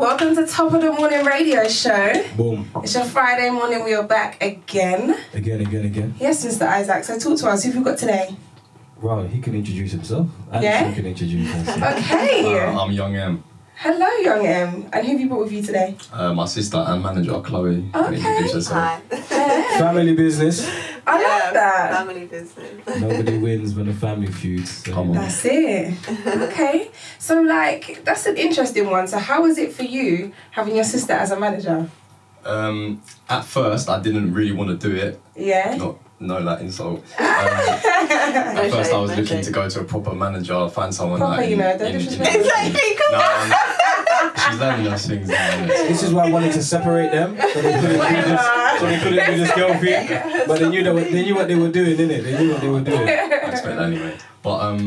welcome to Top of the Morning Radio Show. Boom. It's your Friday morning, we are back again. Again. Yes, Mr. Isaac, so talk to us, who have we got today? Well, he can introduce himself. And Yeah? she can introduce herself. Okay. I'm Young M. Hello, Young M. And who have you brought with you today? My sister and manager, Chloe, can Okay. introduce herself. Hi. Family business. I like that. Family business. Nobody wins when the family feuds. So. Come on. That's it. Okay. So, like, that's an interesting one. So, how was it for you having your sister as a manager? At first, I didn't really want to do it. Yeah? No, that insult. At first, I was looking to go to a proper manager, find someone Proper, that... you know, don't disrespect. Exactly, come on. She's learning those things now. This is why I wanted to separate them, so they couldn't do this girl thing. But they knew what they were doing, innit? They knew what they were doing. I expect that anyway. But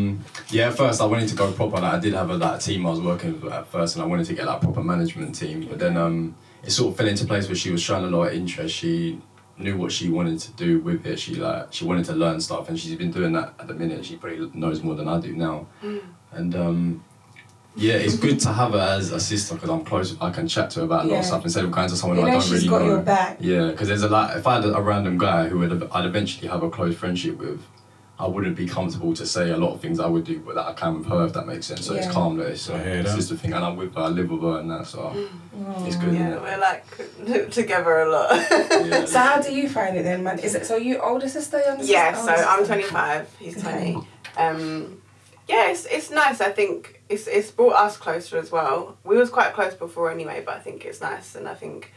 yeah, at first I wanted to go proper. Like, I did have a team I was working with at first, and I wanted to get like proper management team. But then it sort of fell into place where she was showing a lot of interest. She knew what she wanted to do with it. She wanted to learn stuff, and she's been doing that at the minute. She probably knows more than I do now. And yeah, it's good to have her as a sister because I'm close. I can chat to her about a lot of stuff instead of going to someone who I don't really know. She's got your back. Yeah, because there's if I had a random guy who I'd eventually have a close friendship with, I wouldn't be comfortable to say a lot of things I would do, but that I can with her, if that makes sense. So it's calm that it's a sister thing, and I'm with her, I live with her, and that, so it's good. Yeah, we're like together a lot. Yeah. So how do you find it then, man? Is it so you older sister, younger sister? Yeah, so I'm 25, he's 20. Yeah, it's nice. I think it's brought us closer as well. We was quite close before anyway, but I think it's nice, and I think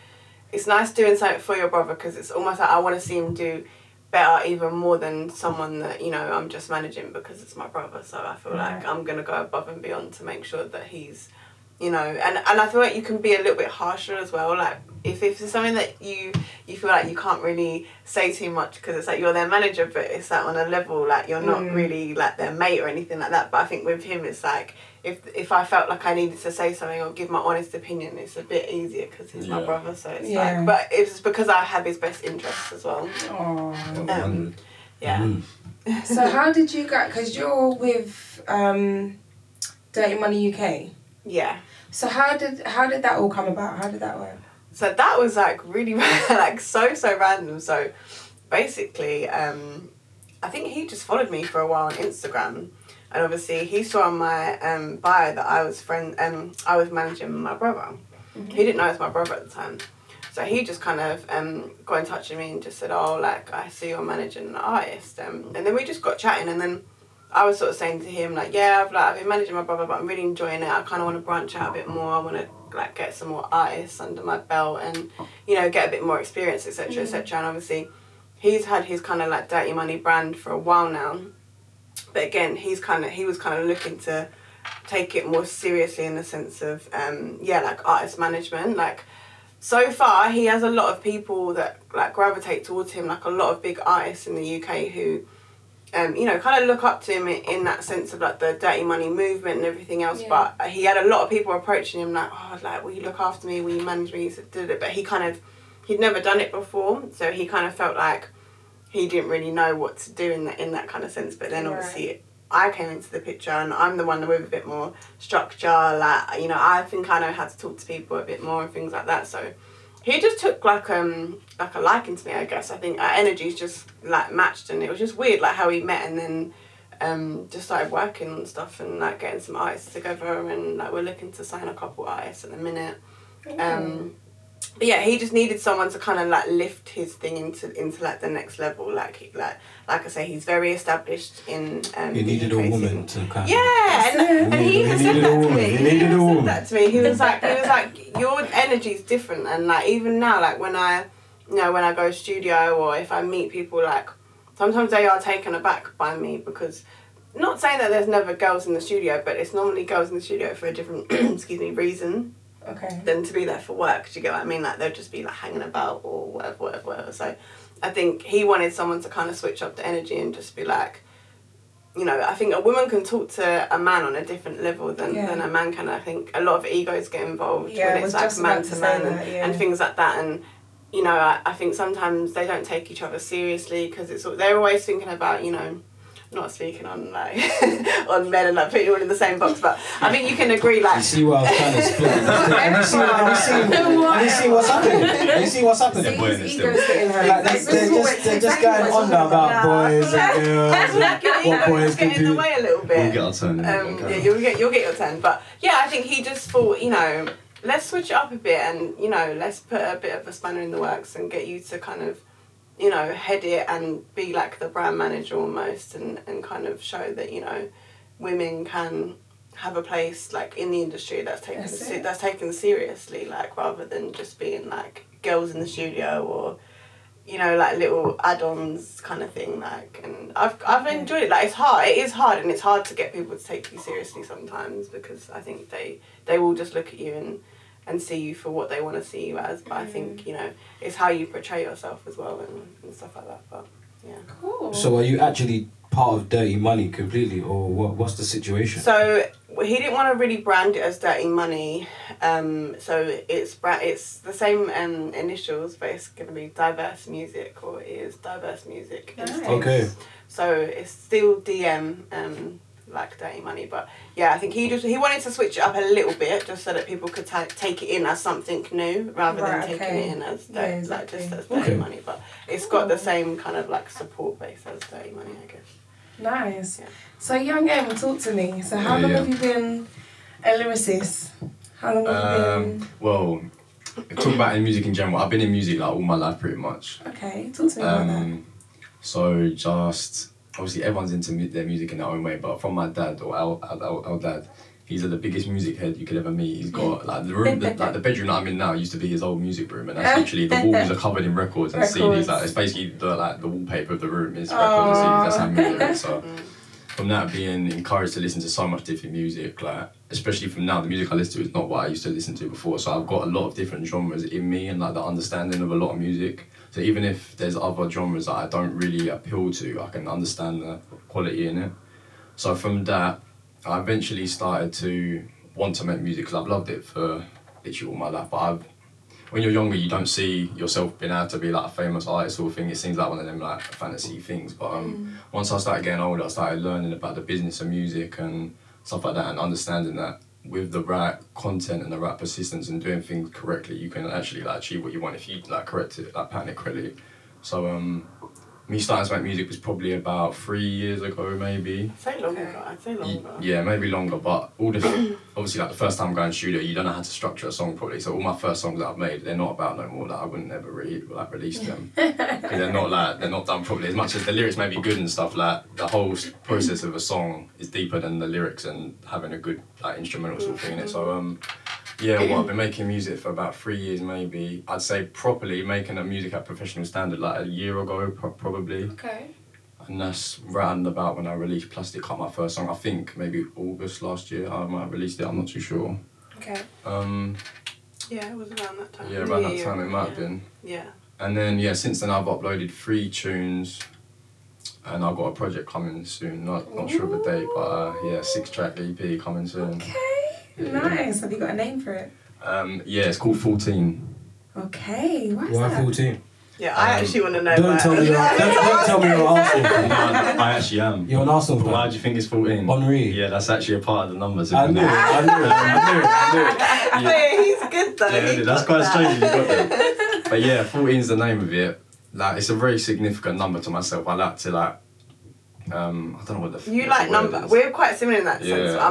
it's nice doing something for your brother because it's almost like I want to see him do better even more than someone that, you know, I'm just managing because it's my brother. So I feel like I'm going to go above and beyond to make sure that he's, you know, and I feel like you can be a little bit harsher as well. Like if it's something that you feel like you can't really say too much because it's like you're their manager, but it's like on a level like you're not really like their mate or anything like that. But I think with him it's like if I felt like I needed to say something or give my honest opinion, it's a bit easier because he's my brother. So it's like, but it's because I have his best interests as well. Oh. Yeah. So how did you go? Because you're with Dirty Money UK. Yeah. So how did that all come about? How did that work? So that was like really like so random. So basically, I think he just followed me for a while on Instagram, and obviously he saw on my bio that I was I was managing my brother. He didn't know it was my brother at the time, so he just kind of got in touch with me and just said, "Oh, like I see you're managing an artist," and then we just got chatting, and then I was sort of saying to him like, "Yeah, I've been managing my brother, but I'm really enjoying it. I kind of want to branch out a bit more. I want to like get some more artists under my belt and, you know, get a bit more experience, etc., etc." And obviously, he's had his kind of like Dirty Money brand for a while now, but again, he was kind of looking to take it more seriously in the sense of like artist management. Like so far, he has a lot of people that like gravitate towards him, like a lot of big artists in the UK who, you know, kind of look up to him in that sense of like the Dirty Money movement and everything else. But he had a lot of people approaching him like, "Oh, like, will you look after me? Will you manage me?" He said, did it, but he'd never done it before, so he kind of felt like he didn't really know what to do in that kind of sense. But then obviously I came into the picture, and I'm the one with a bit more structure. Like, you know, I think I know how to talk to people a bit more and things like that. So he just took like a liking to me, I guess. I think our energies just like matched, and it was just weird like how we met and then just started working on stuff and like getting some artists together, and like we're looking to sign a couple artists at the minute. But yeah, he just needed someone to kind of like lift his thing into like the next level. Like I say, he's very established in. He needed a woman to kind of. Yeah, and he even said that to me. He needed a woman. Said that to me. He was like, your energy's different, and like even now, like when I go studio or if I meet people, like sometimes they are taken aback by me because. Not saying that there's never girls in the studio, but it's normally girls in the studio for a different, reason. Okay. Than to be there for work. Do you get what I mean? Like they'll just be like hanging about or whatever. So I think he wanted someone to kind of switch up the energy and just be like, you know, I think a woman can talk to a man on a different level than a man can. I think a lot of egos get involved when it's like man to man and things like that. And, you know, I think sometimes they don't take each other seriously because they're always thinking about, you know, not speaking on like on men and like putting you all in the same box, but I think you can agree like. You see what I was trying to split? Have you seen what's happening? Have you seen what's happening? boy in it still. Like they're just going on now about boys and girls and what boys can get in the do. way a little bit. We'll get our turn. Yeah, you'll get your turn. But yeah, I think he just thought, you know, let's switch it up a bit and, you know, let's put a bit of a spanner in the works and get you to kind of, you know, head it and be like the brand manager almost and kind of show that, you know, women can have a place like in the industry that's taken seriously, like rather than just being like girls in the studio or, you know, like little add-ons kind of thing, like, and I've enjoyed it. Like, it is hard and it's hard to get people to take you seriously sometimes because I think they will just look at you and see you for what they want to see you as, but I think, you know, it's how you portray yourself as well and stuff like that, but yeah. Cool. So are you actually part of Dirty Money completely, or what's the situation? So he didn't want to really brand it as Dirty Money, so it's the same initials, but it's going to be Diverse Music, or it is Diverse Music. Nice. Okay. So it's still DM, like Dirty Money, but yeah, I think he wanted to switch it up a little bit just so that people could take it in as something new rather than taking it in as like just as Dirty Money, but it's got the same kind of like support base as Dirty Money, I guess. Nice. Yeah. So Young M, talk to me. So how long have you been a lyricist? How long have you been? Well, talk about in music in general. I've been in music like all my life pretty much. Okay, talk to me about that. So just obviously everyone's into their music in their own way, but from my dad or our dad, he's the biggest music head you could ever meet. He's got like the room, like the bedroom that I'm in now used to be his old music room, and that's literally the walls are covered in records and CDs. Like it's basically the wallpaper of the room is records and CDs. That's how music is. So from that being encouraged to listen to so much different music, like especially from now, the music I listen to is not what I used to listen to before. So I've got a lot of different genres in me and like the understanding of a lot of music. So even if there's other genres that I don't really appeal to, I can understand the quality in it. So from that, I eventually started to want to make music because I've loved it for literally all my life. But when you're younger, you don't see yourself being able to be like a famous artist sort of thing. It seems like one of them like fantasy things. But once I started getting older, I started learning about the business of music and stuff like that, and understanding that with the right content and the right persistence and doing things correctly, you can actually like achieve what you want if you like correct it, like pattern it correctly. So me starting to make music was probably about 3 years ago, maybe. I'd say longer. Yeah, maybe longer, but all the obviously like the first time going studio, you don't know how to structure a song properly. So all my first songs that I've made, they're not about no more. Like I wouldn't ever release them because they're not done properly. As much as the lyrics may be good and stuff, like the whole process of a song is deeper than the lyrics and having a good like instrumental sort of thing in it. So yeah, well, I've been making music for about 3 years, maybe. I'd say properly making a music at professional standard like a year ago, probably. Okay. And that's round about when I released Plastic Cup, my first song. I think maybe August last year I might have released it, I'm not too sure. Okay. Yeah, it was around that time. Yeah, around that time it might have been. Yeah. And then, yeah, since then I've uploaded 3 tunes and I've got a project coming soon. Not sure of the date, but yeah, 6-track EP coming soon. Okay. Nice. Have you got a name for it? Yeah, it's called 14. Okay. Why Why that? 14? Yeah, I actually want to know. Don't tell me you're Arsenal fan. No, I actually am. You're an Arsenal fan. Why do you think it's 14? Henri. Yeah, that's actually a part of the numbers. I knew it. Yeah, he's good though. Yeah, that's quite strange. You got that. But yeah, 14 is the name of it. Like, it's a very significant number to myself. I like to like. I don't know what the. You like numbers. We're quite similar in that sense. Yeah.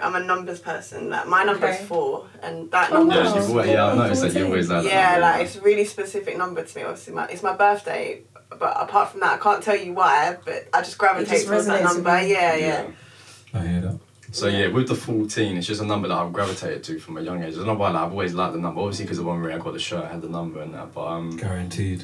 I'm a numbers person. Like my number's 4, and that Oh, number. wow. Yeah, I noticed that you always like that. Yeah, number, like it's a really specific number to me. Obviously, it's my birthday, but apart from that, I can't tell you why. But I just gravitate towards that resonates with number. you. Yeah. I hear that. So yeah, with the 14, it's just a number that I've gravitated to from a young age. I don't know why, like, I've always liked the number. Obviously, because of one where I got the shirt, I had the number and that. But Guaranteed.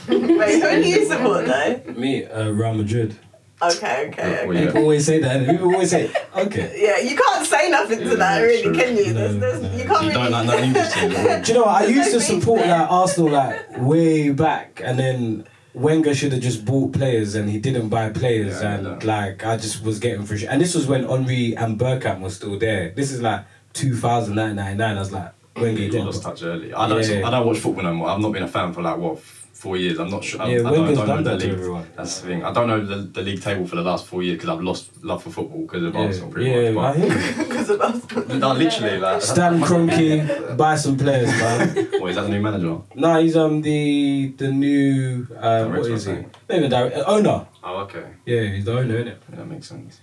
Wait, who do you support though? Me, Real Madrid. Okay. Well, yeah. People always say that. People always say, okay. Yeah, you can't say nothing to that, really, true. can you? No, You can't You really. don't like that English team. Do you know what? I used to support like Arsenal like way back, and then Wenger should have just bought players, and he didn't buy players, Yeah, and like I just was getting frustrated. And this was when Henri and Bergkamp was still there. This is like 2099. I was like, Wenger, you You got lost touch early. I don't watch football no more. I've not been a fan for like, what, 4 years. I'm not sure. Yeah, I Wenger's don't done know that the to league. everyone. That's the thing. I don't know the league table for the last 4 years because I've lost love for football because of Arsenal pretty I much. hear you. Because of us. But no, literally, like. Stan Kroenke, buy some players, man. What, is that the new manager? Nah, he's the new what is he? Director, Not even director, owner. Oh, okay. Yeah, he's the owner, innit? Yeah, that makes sense.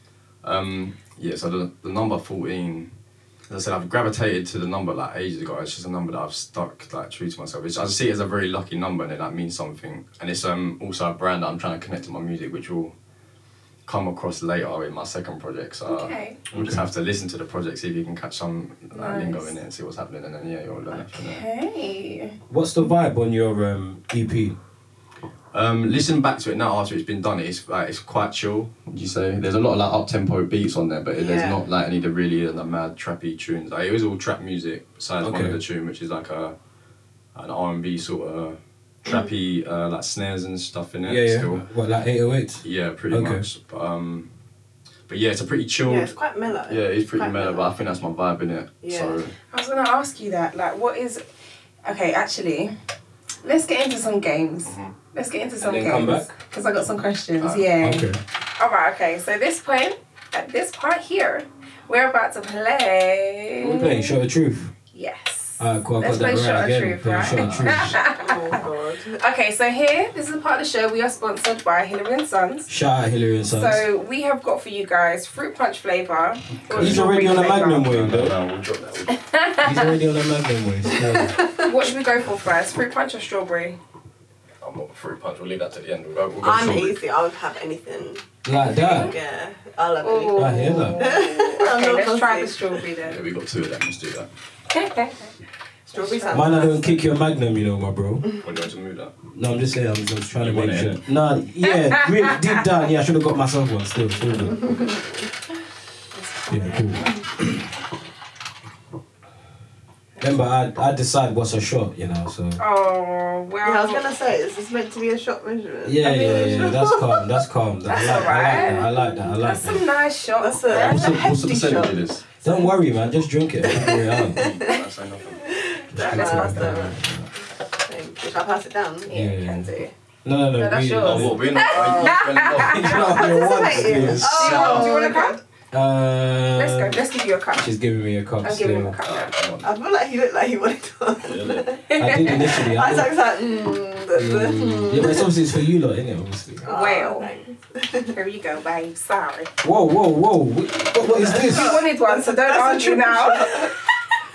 Yeah, so the number 14, as I said, I've gravitated to the number like ages ago. It's just a number that I've stuck like true to myself. I see it as a very lucky number and it like means something. And it's also a brand that I'm trying to connect to my music, which will come across later in my second project. So Okay. we'll just have to listen to the project, see if you can catch some Nice. lingo in it and see what's happening. And then yeah, you'll learn it from there. Hey. What's the vibe on your EP? Listen back to it now after it's been done. It's like it's quite chill. Would you say? There's a lot of like up tempo beats on there, but there's Yeah. not like any of the really mad trappy tunes. Like it was all trap music besides one Okay. of the tune, which is like an R&B sort of trappy like snares and stuff in it. Yeah. Still. What, like 808s? Yeah, pretty Okay. much. But yeah, it's a pretty chilled. Yeah, it's quite mellow. Yeah, it's pretty Quite mellow, but I think that's my vibe in it. Yeah. So I was gonna ask you that. Like, what is? Okay, actually, let's get into some games. Let's get into some then come games back? because I got some questions. Yeah. Okay. All right. Okay. So at this part here, we're about to play. What are we playing? Shot of Truth? Yes. Alright, cool. I Let's got play that Shot right of again. Truth, Play Shot of Truth. Oh god. Okay, so this is a part of the show. We are sponsored by Hillary and Sons. Shout out Hillary and Sons. So we have got for you guys fruit punch flavour. He's already on a Magnum no, wave, though. no, we'll drop that. He's already on a Magnum wave. So. What should we go for first? Fruit punch or strawberry? I'm not fruit punch. We'll leave that to the end. We'll go I'm strawberry. easy. I would have anything. Like that. Yeah. I love Ooh. anything. I hear that. I'm Okay, not let's try the fussy. strawberry Yeah, then. we got 2 of them. Let's do that. Strawberry sounds Man, I don't nice. kick your Magnum, you know, my bro. When do you want to move that? No, I'm just saying, I'm just trying to You want make it, sure. Nah, yeah, really, deep down, yeah, I should have got myself one still. Good. Yeah, cool. Remember, I decide what's a shot, you know, so. Oh, well. Yeah, I was gonna say, is this meant to be a shot measurement? Yeah, that's calm, that's calm. That's I like that. That's some nice shots. That's a man. What's the hefty percentage shot. of this? Don't worry, man, just drink it. Don't worry, I say nothing. Let's pass that. Thank you. Shall I pass it down? Yeah, Yeah. can do. No, No, that's yours. Oh, what? We're not. Participating. Oh, Do you want a cup? Let's go. Uh, Let's give you a cup. she's giving me a cup I'm giving him still. a cup now. I feel like he looked like he wanted to. I did initially. I Isaac's like, Yeah, but it's obviously it's for you lot, innit, obviously. Well. thanks. Here you go, babe. Sorry. Whoa. What is this? You wanted one, so don't argue now.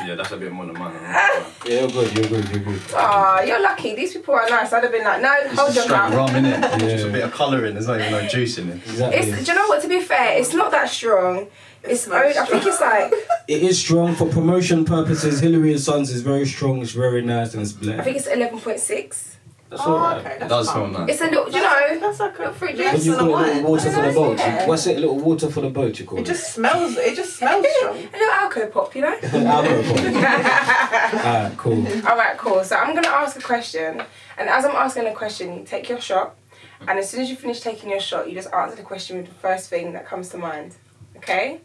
Yeah, that's a bit more than mine. Yeah, you're good. Aw, you're lucky. These people are nice. I'd have been like, no, hold your Straight cup. rum, innit? Yeah. Just a bit of colour in. There's not even no juice in it. Exactly. Do you know what? To be fair, it's not that strong. It's smells I think it's like It is strong for promotion purposes. Hillary and Sons is very strong. It's very nice and it's I black. think it's 11.6. That's Oh, alright. okay. It does smell nice. It's a little, you know, That's like a fruit When juice. you less call than it a little wine. water for the boat. Yeah. What's it? A little water for the boat, you call It it. just smells strong. A little alcohol pop, you know. Alright, cool. All right, cool. So I'm gonna ask a question, and as I'm asking a question, you take your shot, and as soon as you finish taking your shot, you just answer the question with the first thing that comes to mind. Okay?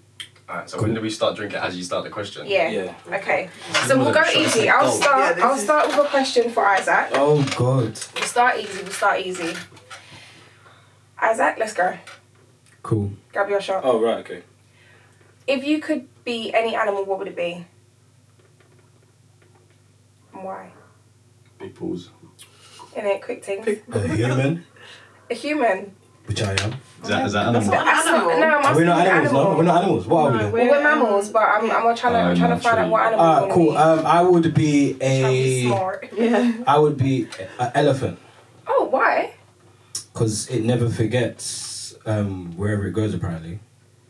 Alright, so when do we start drinking? As you start the question? Yeah. Okay. So we'll go Shot is easy. like I'll gold. start. Yeah, I'll this start with a question for Isaac. Oh God. We'll start easy. Isaac, let's go. Cool. Grab your shot. Oh right, okay. If you could be any animal, what would it be? And why? Big pause. Innit? Quick things. A human, A human. which I am. Is that That's animal? not an animal. No, I'm We're asking not you animals, no. We're not animals. What are we No, then? Well, we're mammals, but I'm trying to not find out true. what animal. Ah, cool. I would be Trying to be a. smart. Yeah. I would be an elephant Oh, why? because it never forgets wherever it goes. Apparently.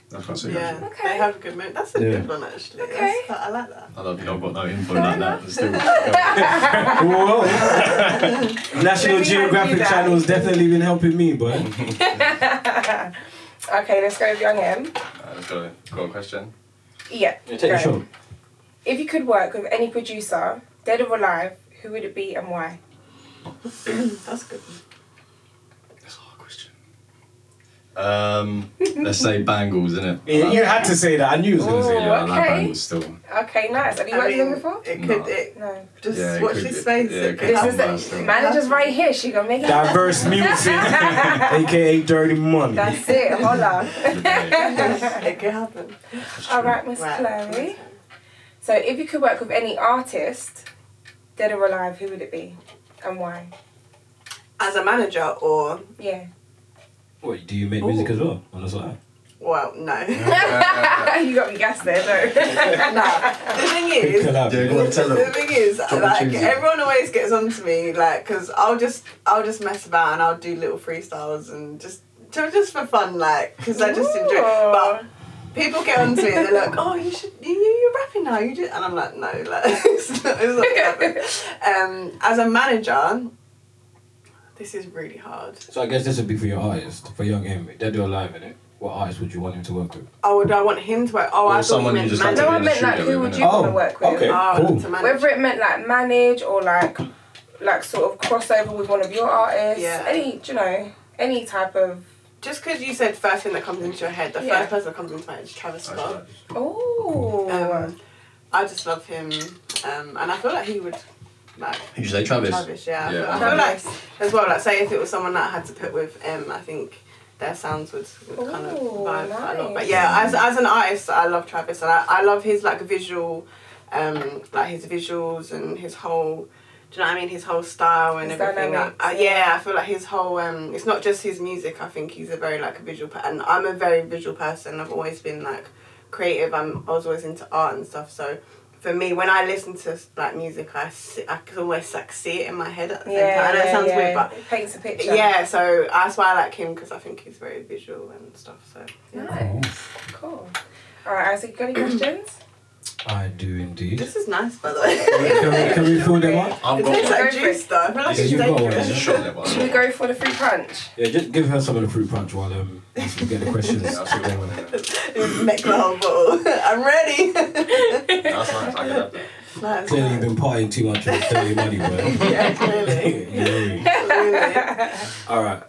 That's quite sweet. Yeah. actually. Okay. They have good mood. That's a Yeah. good one actually. Okay. I like that. I don't think I've got no info like that. But still. Whoa. National Let me Geographic undo that. Channel's definitely been helping me, boy. Okay, let's go with Young M. Let's go. Got a question? Yeah. Take the go. shot. If you could work with any producer, dead or alive, who would it be and why? That's good. That's a hard question. Let's say bangles, innit? Yeah, you had to say that. I knew you was gonna say Yeah, that. I like okay. bangles still. Okay, nice. Have you worked with them before? It No. could. It, No. just Yeah, it watch could this be. space. Yeah, it it could could This be. is happen. Still. manager's right here. She gonna make it happen. Diverse music, aka Dirty Money. That's it. Holla. It could happen. All right, Miss Right. Chloe. So, if you could work with any artist, dead or alive, who would it be, and why? As a manager, or Yeah. What, do you make music as well on the side? well, no. You got me gassed there, though. Nah. The thing is, Collab. Yeah, go on, tell the them. thing is, Drop the like tunes in. everyone always gets onto me, like, cause I'll just mess about and I'll do little freestyles and just for fun, like, cause I just enjoy it. But people get onto me and they're like, oh, you're rapping now, you just, and I'm like, no, like, it's not gonna happen. As a manager, this is really hard. So I guess this would be for your artist, for Young M. Dead or alive, innit? What artist would you want him to work with? Oh, would I want him to work? Oh, Or I thought someone you you meant just had No, to I be in meant the like, studio who with, would innit? you want to work with? okay. Oh, Cool. to manage. Whether it meant like manage or like sort of crossover with one of your artists. Yeah. Any, you know, any type of. Just because you said first thing that comes into your head, the Yeah. first person that comes into my head is Travis Scott. Oh. I just love him, and I feel like he would like Who'd you say, Travis? Travis, yeah. Yeah. I feel like as well, like say if it was someone that I had to put with M, I think their sounds would kind of Ooh, vibe quite a lot. But nice. yeah, as an artist, I love Travis, and I love his like visual, like his visuals and his whole. Do you know what I mean? His whole style and His everything. dynamics, Yeah, I feel like his whole. It's not just his music. I think he's a very like a visual, and I'm a very visual person. I've always been like creative. I was always into art and stuff. So for me, when I listen to like music, I can always like see it in my head at the same time. I know it sounds weird, but it paints a picture. yeah. So that's why I like him, because I think he's very visual and stuff. So yeah. Nice. Cool. All right, Isaac, you got any questions? I do indeed. This is nice, by the way. Can we fill them up? I've It tastes got like Go for it. juice though. I feel like Yeah, it's you've got one. There's a dangerous. shot there, but Should we go for the fruit punch? Yeah, just give her some of the fruit punch while once we get the questions. Yeah, I'll see what one in there. Make the whole bottle. I'm ready. That's nice, I can have that. Nice. Clearly you've been partying too much with dirty money, bro. Yeah, clearly. Yeah. Clearly. Alright,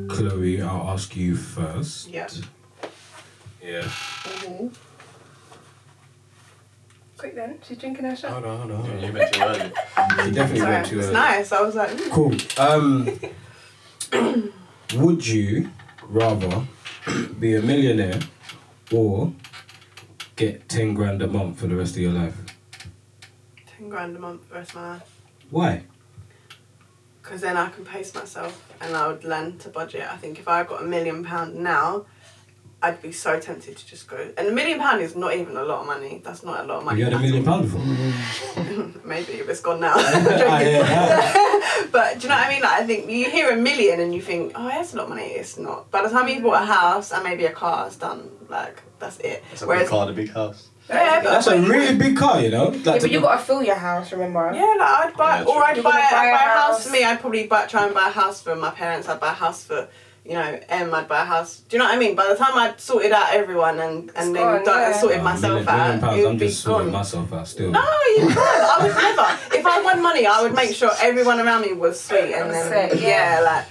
Chloe, I'll ask you first. Yeah. Yeah. Mhm. Quick then, she's drinking her shot. Hold on. You went too early. You definitely Sorry, went too it's early. nice. I was like, Cool. Would you rather be a millionaire or get 10 grand a month for the rest of your life? 10 grand a month for the rest of my life. Why? Because then I can pace myself and I would learn to budget. I think if I got £1 million now, I'd be so tempted to just go. And £1 million is not even a lot of money. That's not a lot of money. Have you had at £1 million all. before? Maybe, if it's gone now. Ah, yeah. But do you know what I mean? Like, I think you hear $1 million and you think, oh, that's a lot of money. It's not. By the time you've bought a house and maybe a car, it's done. Like, that's it. That's a big car, the big house. Yeah, but That's a really big car, you know? Yeah, but you got to fill your house, remember? yeah, like I'd buy, Yeah, or true. I'd You're buy, gonna buy I'd a buy a house house. for me. I'd probably try and buy a house for my parents. I'd buy a house for, you know, I'd buy a house. Do you know what I mean? By the time I'd sorted out everyone and then gone, yeah. sorted myself out, £1 million, it I'm would be just sorting gone. myself out still. No, you can't. I would never. If I won money, I would make sure everyone around me was sweet, and then Set, yeah. like.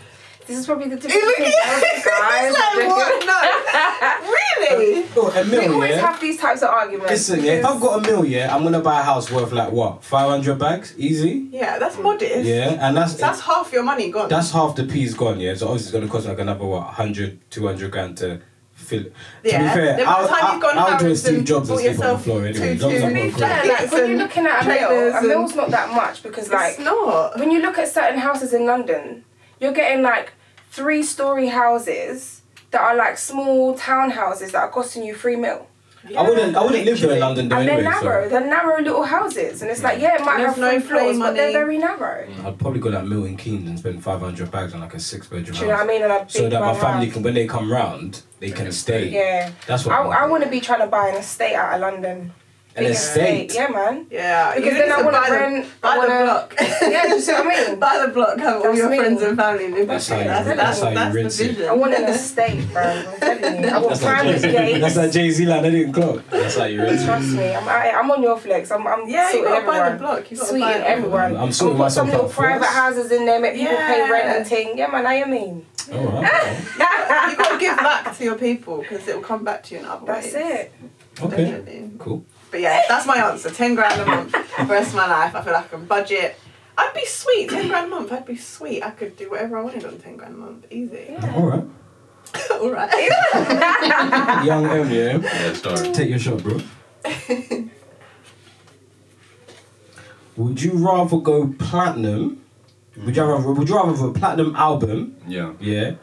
This is probably the difference Look between at guys. It's like, what? No, really? Oh, a We million, always yeah? have these types of arguments. Listen, yeah, if I've got $1 million, I'm gonna buy a house worth like what, 500 bags, easy. Yeah, that's modest. Yeah, and So that's half your money gone. that's half the piece gone. Yeah, so obviously it's gonna cost like another what, 100, 200 grand to fill. To be Yeah. fair, Then by the time you've gone I'll do a Harrods Steve and Jobs and bought sleep on the yourself floor anyway. two- as long as To I've be got fair, clothes. like, when you're looking at a mill, Trainers a and- mill's not that much because like It's not. when you look at certain houses in London, you're getting like 3-story houses that are like small townhouses that are costing you 3 mil. I wouldn't live there in London though And anyway. they're narrow. So They're narrow little houses, and it's like yeah, it might There's have no 3 play floors, but they're money. very narrow. I'd probably go like Milton Keynes and spend 500 bags on like a 6-bedroom Do you know what I house. mean? And a big So that my round family house. can, when they come round, they can stay. Yeah. That's what I want to be trying to buy an estate out of London. An estate. Yeah, man. Yeah. Because then I want to rent. Buy the block. Yeah, do you see what I mean? Buy the block, have all That's your me. friends and family live That's with you. how you- that's how you That's rinse the it. vision. I want an estate, bro. I'm telling you. I want That's like private gates. That's like Jay-Z line, I didn't clock. That's how you rinse Trust it. me, I'm on your flex. I'm Yeah, you sorting gotta buy the everyone. block. You gotta Sweeting buy it. everyone. I'm sorting put some myself little out private first. houses in there, make people pay Yeah. rent and thing. Yeah, man, I mean. Alright. You gotta give back to your people because it will come back to you in other That's ways. it. Okay. Definitely. Cool. But yeah, that's my answer. 10 grand a month for the rest of my life. I feel like I can budget. I'd be sweet. 10 grand a month. I'd be sweet. I could do whatever I wanted on 10 grand a month. Easy. Alright. All right. Young M, yeah? Yeah, sorry. Take your shot, bro. Would you rather go platinum? Would you rather have a platinum album, Yeah. yeah,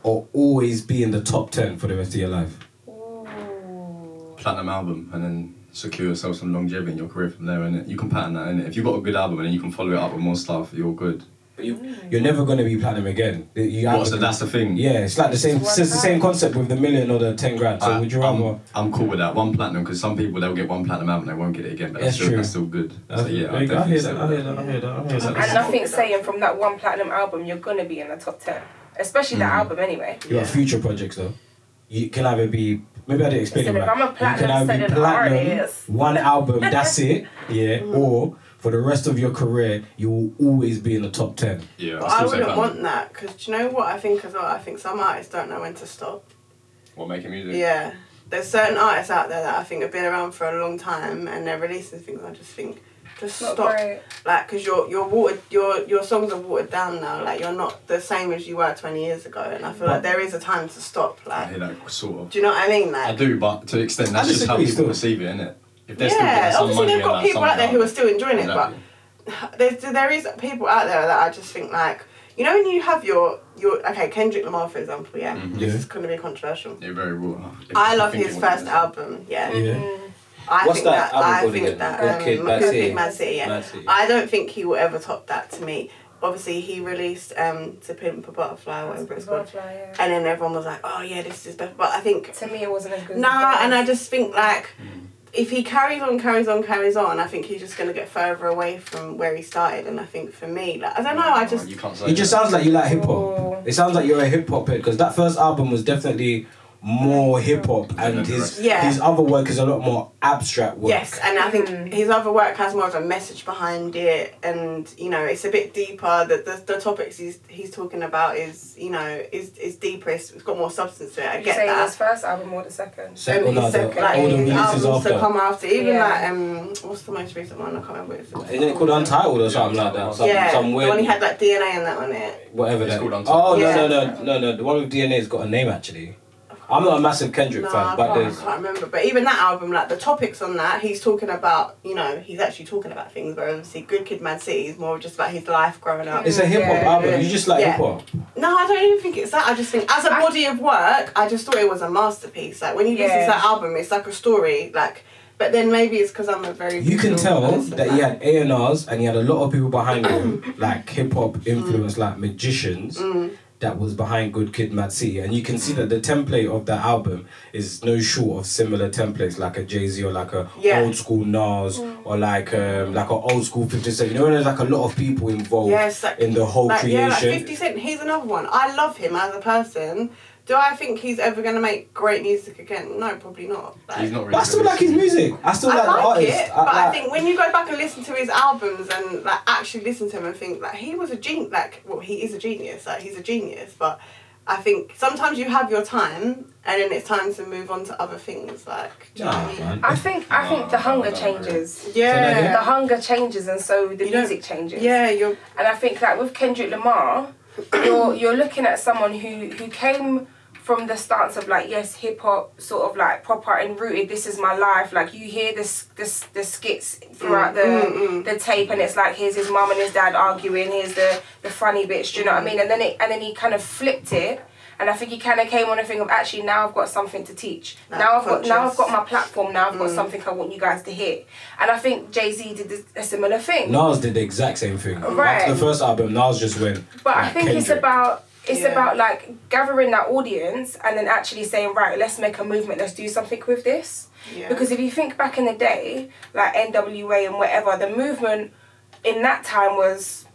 or always be in the top 10 for the rest of your life? Ooh. Platinum album and then secure yourself some longevity in your career from there, innit? You can pattern that, innit? If you've got a good album and then you can follow it up with more stuff, you're good. But you're never going to be platinum again. You What, have so to- that's the thing? Yeah, it's like the same. It's the same concept with the million or the 10 grand. So would you rather? I'm cool with that. One platinum, because some people, they'll get one platinum album and they won't get it again, but that's, That's true. that's still good. So yeah, I hear definitely that. I hear that. I hear that. I hear that. And nothing's saying from that one platinum album you're gonna be in the top 10, especially that album anyway. You got future projects though. You can either be. Maybe I didn't explain it Listen, if right. I'm a platinum you can either be selling platinum, artist. one album, that's it. Yeah. Or for the rest of your career, you will always be in the top 10. Yeah, But I'll I still say wouldn't platinum. want that because do you know what I think as well? I think some artists don't know when to stop. What, making music? Yeah. There's certain artists out there that I think have been around for a long time and they're releasing things. I just think, just Not stop. great. Like, because you're watered, your songs are watered down now. Like, you're not the same as you were 20 years ago. And I feel like there is a time to stop. I Like, hear that sort of. do you know what I mean? I Like, do, but to an extent, that's I just how disagree people still. perceive it, innit? If they're still getting yeah, some obviously money they've got and people out there who are still enjoying it, Exactly. but there is people out there that I just think like, you know when you have your okay, Kendrick Lamar for example, yeah, Mhm. this Yeah. is going to be controversial. You're very raw. I love his first album, yeah. Yeah. I What's think that album I called think again? that Good Kid, Mad Good City. Kid, Mad City, yeah. Mad City. I don't think he will ever top that to me. Obviously, he released To Pimp a Butterfly, whatever it's called. Butterfly, yeah. And then everyone was like, oh yeah, this is better. But I think, To me, it wasn't as good. as nah, the and I first. just think like, if he carries on, I think he's just going to get further away from where he started. And I think for me, like, I don't know, I just, You can't say It just that. sounds like you like hip Oh. hop. It sounds like you're a hip hop head because that first album was definitely more hip hop and his Yeah. his other work is a lot more abstract work. yes. And I think his other work has more of a message behind it. And, you know, it's a bit deeper. The topics he's talking about is, you know, is deeper. It's got more substance to it. I You get say that. his first album or the second? Second, And no, his second, the like, older his releases albums to after. come after. Even Yeah. like, what's the most recent one? I can't remember what it's called. Isn't it called Untitled or something like that? Some, Yeah, some the weird, one he had like DNA and that on it. whatever It's that. called Untitled. Oh Yeah. no! The one with DNA's got a name actually. I'm not a massive Kendrick No, fan, I but can't, there's I can't remember. But even that album, like the topics on that, he's talking about, you know, he's actually talking about things. Where obviously, Good Kid, Mad City is more just about his life growing up. it's a hip hop Yeah, album. yeah. You just like Yeah. hip hop. No, I don't even think it's that. I just think as a body of work, I just thought it was a masterpiece. Like when you listen to Yeah. that album, it's like a story. Like, but then maybe it's because I'm a very You can visual tell person, that he had A&Rs and he had a lot of people behind him, like hip hop influence, like magicians. That was behind Good Kid, Mad City, and you can see that the template of that album is no short of similar templates, like a Jay-Z or like a Yeah. old school Nas or like an old school 50 Cent. You know, there's like a lot of people involved Yes, like- in the whole like, creation. yeah, like 50 Cent, he's another one. I love him as a person. Do I think he's ever going to make great music again? No, probably not. Like, He's not really. But I still like his music. I still I like the like artist. it, but I think when you go back and listen to his albums and like actually listen to him and think like he was a genius, like well he is a genius, like he's a genius. But I think sometimes you have your time and then it's time to move on to other things. Like, do you know what I mean? man. I think the hunger changes. So that Yeah, The hunger changes, and so the You don't- music changes. yeah, you're And I think like with Kendrick Lamar, you're looking at someone who came from the stance of like, yes, hip hop, sort of like proper and rooted, this is my life. Like you hear the skits throughout the tape, and it's like here's his mum and his dad arguing, here's the funny bits, do you know what I mean? And then he kind of flipped it. And I think he kind of came on a thing of actually now I've got something to teach. Like Now I've got conscious. my platform. Now I've got something I want you guys to hear. And I think Jay-Z did a similar thing. Nas did the exact same thing. Right. After the first album, Nas just went. But I like think it's Kendrick. about It's Yeah. about like gathering that audience and then actually saying, right, let's make a movement, let's do something with this. Yeah. Because if you think back in the day, like NWA and whatever, the movement in that time was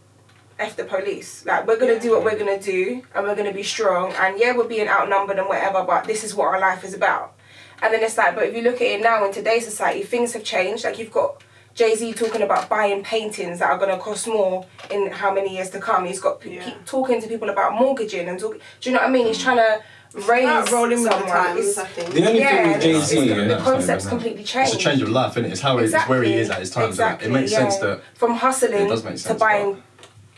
F the police. Like, we're going to do what we're going to do and we're going to be strong. And yeah, we're being outnumbered and whatever, but this is what our life is about. And then it's like, but if you look at it now in today's society, things have changed. Like, you've got Jay-Z talking about buying paintings that are going to cost more in how many years to come. He's got talking to people about mortgaging and do you know what I mean? He's trying to raise rolling with the someone. times, I think. The only thing with Jay-Z, the concept's completely changed. It's a change of life, isn't it? It's how it's where he is at his time. Exactly, So it makes sense that from hustling it does make to sense, buying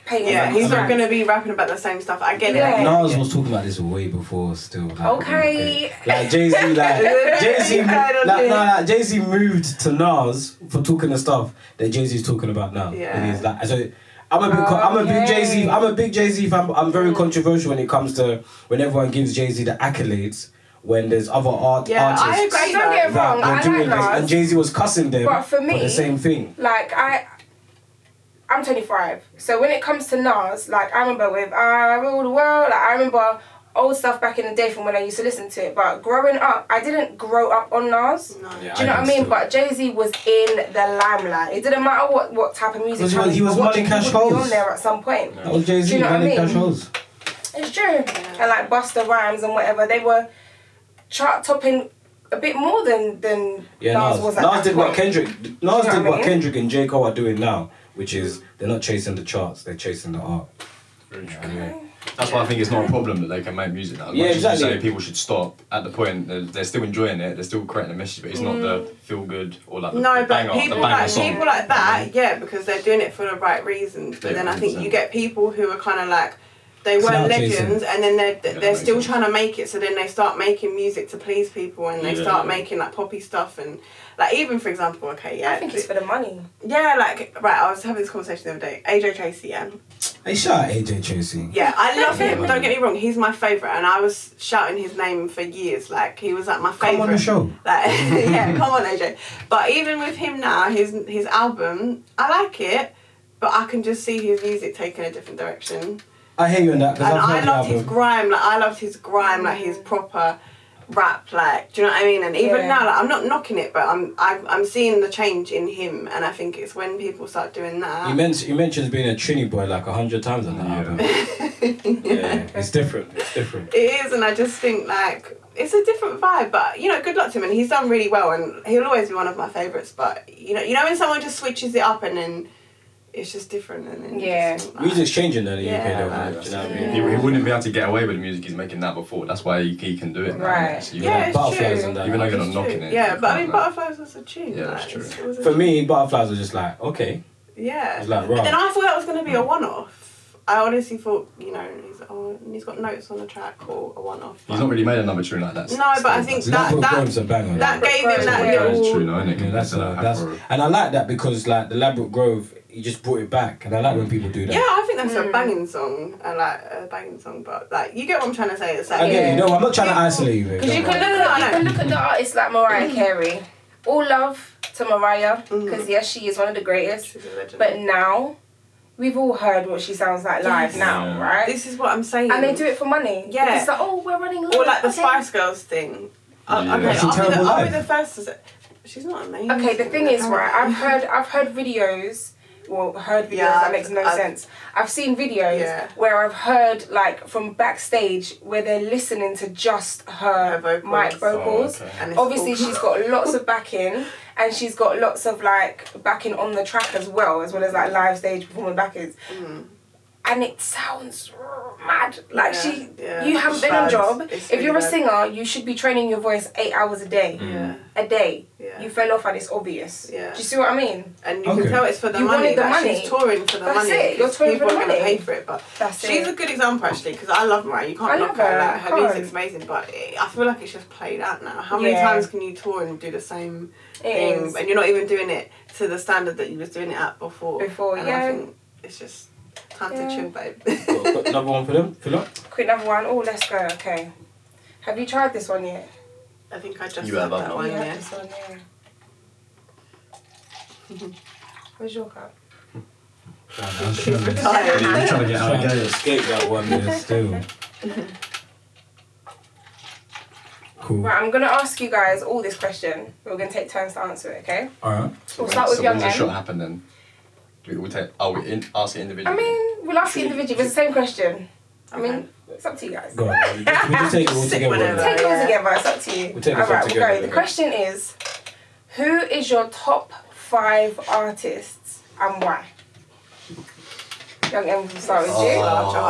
paintings. Yeah, he's not going to be rapping about the same stuff. I get it. I get it. Nas was talking about this way before still. Like, Okay. Like Jay-Z, like Jay-Z moved to Nas for talking the stuff that Jay-Z's talking about now. Yeah. And he's like, so I'm a big Jay-Z fan. I'm very controversial when it comes to when everyone gives Jay-Z the accolades when there's other artists. I agree. Don't get it wrong, that I are doing like this, Nas. and Jay-Z was cussing them But for me, the same thing. Like, I'm 25, so when it comes to Nas, like, I remember with I Rule the World, like, I remember old stuff back in the day from when I used to listen to it, but growing up, I didn't grow up on Nas. No. Yeah, Do you know what I mean? still. But Jay-Z was in the limelight. It didn't matter what type of music Because he was Money Cash he would be Hoes. on there at some point. That was Jay-Z, Do you know what I Money mean? Cash Hoes. It's true. And like Busta Rhymes and whatever, they were chart topping a bit more than Nas was at Nas that did point. what Kendrick. Nas You know did what I what mean? Kendrick and J Cole are doing now, which is they're not chasing the charts, they're chasing the art. Very true. Okay. That's why I think it's not a problem that they can make music now. As Yeah, much as exactly. you say people should stop at the point they're still enjoying it, they're still creating a message, but it's not the feel good or like the No, but banger, people the banger like song. people like that, yeah, because they're doing it for the right reasons. But Yeah, then I think 100%. you get people who are kind of like they weren't Clout legends, chasing. and then they're that they're makes still sense. trying to make it. So then they start making music to please people, and they Yeah, start yeah. making like poppy stuff, and like even for example, okay, yeah, I think it's for the money. yeah, like right. I was having this conversation the other day. AJ Tracy, yeah. Hey, shout out AJ Tracy. Yeah, I love him. Don't get me wrong, he's my favourite, and I was shouting his name for years. Like he was like my favourite. Come on the show. Like yeah, come on AJ. But even with him now, his album, I like it, but I can just see his music taking a different direction. I hear you on that because And I've I heard the loved his album. grime. Like I loved his grime, like his proper rap. Like do you know what I mean? And even Yeah. now, like I'm not knocking it, but I'm seeing the change in him, and I think it's when people start doing that. You mentioned being a Trini boy like 100 times on that album. Yeah, it's different. It's different. It is, and I just think like it's a different vibe. But you know, good luck to him, and he's done really well, and he'll always be one of my favourites. But you know when someone just switches it up and then it's just different, and then you Yeah. just think, like, Music's changing in the Yeah, UK though, man. man. Do you know what I He, mean? he wouldn't be able to get away with the music he's making that before. That's why he can do it now. Right. innit? So you Yeah, know, it's Butterflies true. and that. even though you're not It's knocking true. it. Yeah, you but I can't, mean, like- Butterflies was a tune. Yeah, that's like, true. it was a For tune. me, Butterflies was just like, okay. Yeah. It's like, And right. I thought that was going to be a one-off. I honestly thought, you know, he's got notes on the track or a one-off. He's not really made another tune like that. No, but I think that- Labrador Grove's a banger. that gave him that Yeah. It's little. true, no, innit? Yeah, that's Afro. and I like that because like the Labrador Grove, he just brought it back, and I like when people do that. Yeah, I think that's a banging song. I like a banging song, but like you get what I'm trying to say. It's like I get you. No, I'm not trying to isolate you. Because you can look at the artists like Mariah Carey. All love to Mariah, because yes, she is one of the greatest. She's a legend. But now, we've all heard what she sounds like live Yes. now, Yeah. right? This is what I'm saying. And they do it for money. Yeah. It's like, oh, we're running low. Or like the okay. Spice Girls thing. Yeah. Okay, That's a terrible I'll be life. the first to say. She's not amazing. Okay, the thing is, right, I've heard videos. Well, heard videos, Yeah, that makes no I've- sense. I've seen videos Yeah. where I've heard, like, from backstage where they're listening to just her Her vocals. mic vocals. Oh, okay. And it's Obviously, awful. she's got lots of backing, and she's got lots of, like, backing on the track as well, as like, live stage performing backers. And it sounds mad. Like, Yeah. you haven't been on Bad. job. It's If you're a really bad. singer, you should be training your voice 8 hours a day. Yeah. A day. Yeah. You fell off and it's obvious. Yeah. Do you see what I mean? And you Okay. can tell it's for the You money. wanted the like, money. She's touring for the That's money. it, you're 'cause touring for people the are going to money. pay for it. But That's she's it. a good example actually because I love Mariah. You can't I knock love her. her, Like, her can't. music's amazing, but I feel like it's just played out now. How many Yeah. times can you tour and do the same It thing, is. and you're not even doing it to the standard that you was doing it at before? Before, and yeah. I think it's just time Yeah. to chill, babe. Got another one for them. Fill up. Quick number one. Oh, let's go. Okay. Have you tried this one yet? I think I just You said have that other one. You have Yeah. this one, yeah. Where's your cup? I'm trying to Tired. You're trying to get out of trying to game. escape that one there still. Cool. Right, I'm gonna ask you guys all this question. We're gonna take turns to answer it, okay? Alright. We'll start with Young When does the shot M. happen then? We take. Oh, ask it individually. I mean, we'll ask you individually. It's the same question. I mean, it's up to you guys. Go on. We just take it all Sick together. whatever. Take it all Yeah. together. It's up to you. We'll take it all Alright, we'll together, go. The yeah. question is, who is your top 5 artists and why? Young M, we'll start with you.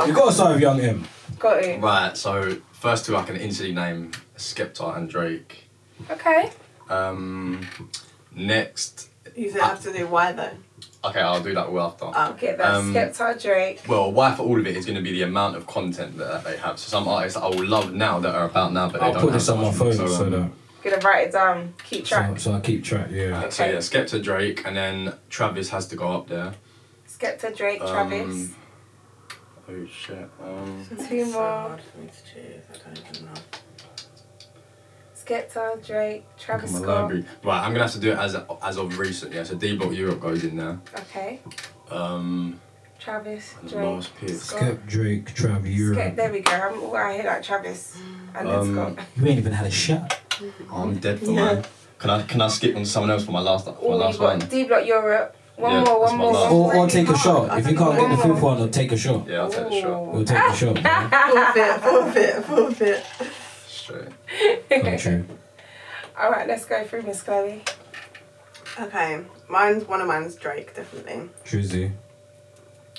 You gotta start with Young M. Got it. Right. So first two I can instantly name Skepta and Drake. Okay. Next. You still have to do why though. Okay, I'll do that all after. Okay, that's Skepta, Drake. Well, why for all of it is going to be the amount of content that they have. So some artists that I will love now that are about now, but they I'll don't put have this on my much. phone So, so that Gonna write it down. Keep track. so I keep track. Yeah. So yeah, Skepta, Drake, and then Travis has to go up there. Skepta, Drake, Travis. Oh shit. Two So more. hard for me to choose. I don't even know. Skepta, Drake, Look Travis at my Scott. library. Right, I'm gonna have to do it as of recent. Yeah, so D Block Europe goes in there. Okay. Travis, And the Drake, last pick. Scott. Skep, Drake, Trav, Europe. There we go. I hear like Travis and then Scott. You ain't even had a shot. I'm dead for man. Can I skip on to someone else for my last Oh, you've got one? D Block Europe. One Yeah, more, that's one my more, last. one more. Or take a shot. If you can't get the One more. fifth one, then take a shot. Yeah, I'll take the shot. We'll take a shot. Man. Forfeit. Straight. Not true. Alright, let's go through Miss Chloe. Okay, one of mine's Drake, definitely. Drizzy.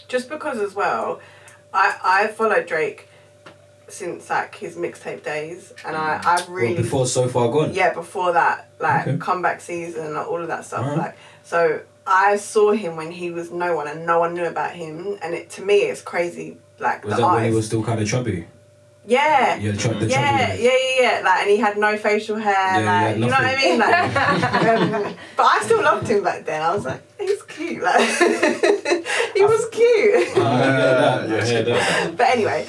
Just because as well, I followed Drake since like his mixtape days, and I've really Well, before So Far Gone. yeah, before that, like Okay. comeback season, like, all of that stuff. Alright. Like, so I saw him when he was no one, and no one knew about him. And it to me, it's crazy. Like Was the that when he artist. was still kind of chubby? Yeah. Yeah, the chubby. Yeah. Like, and he had no facial hair. Yeah, like, you know what I mean? Like, but I still loved him back then. I was like, he's cute. Like, he was cute. But anyway,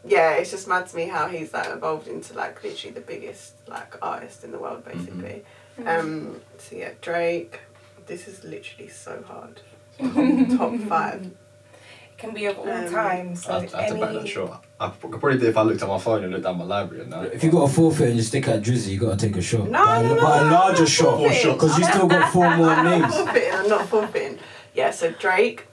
yeah, it's just mad to me how he's like evolved into like literally the biggest like artist in the world, basically. So yeah, Drake. This is literally so hard. Top 5. Can be of all time. So I have to back that shot. I could probably do it if I looked at my phone and looked down my library and that. If you got a forfeit and you stick at Drizzy, you gotta take a shot. No, but a larger shot, forfeit. because you still got 4 more I'm names. not forfeiting. I'm not forfeiting. Yeah, so Drake.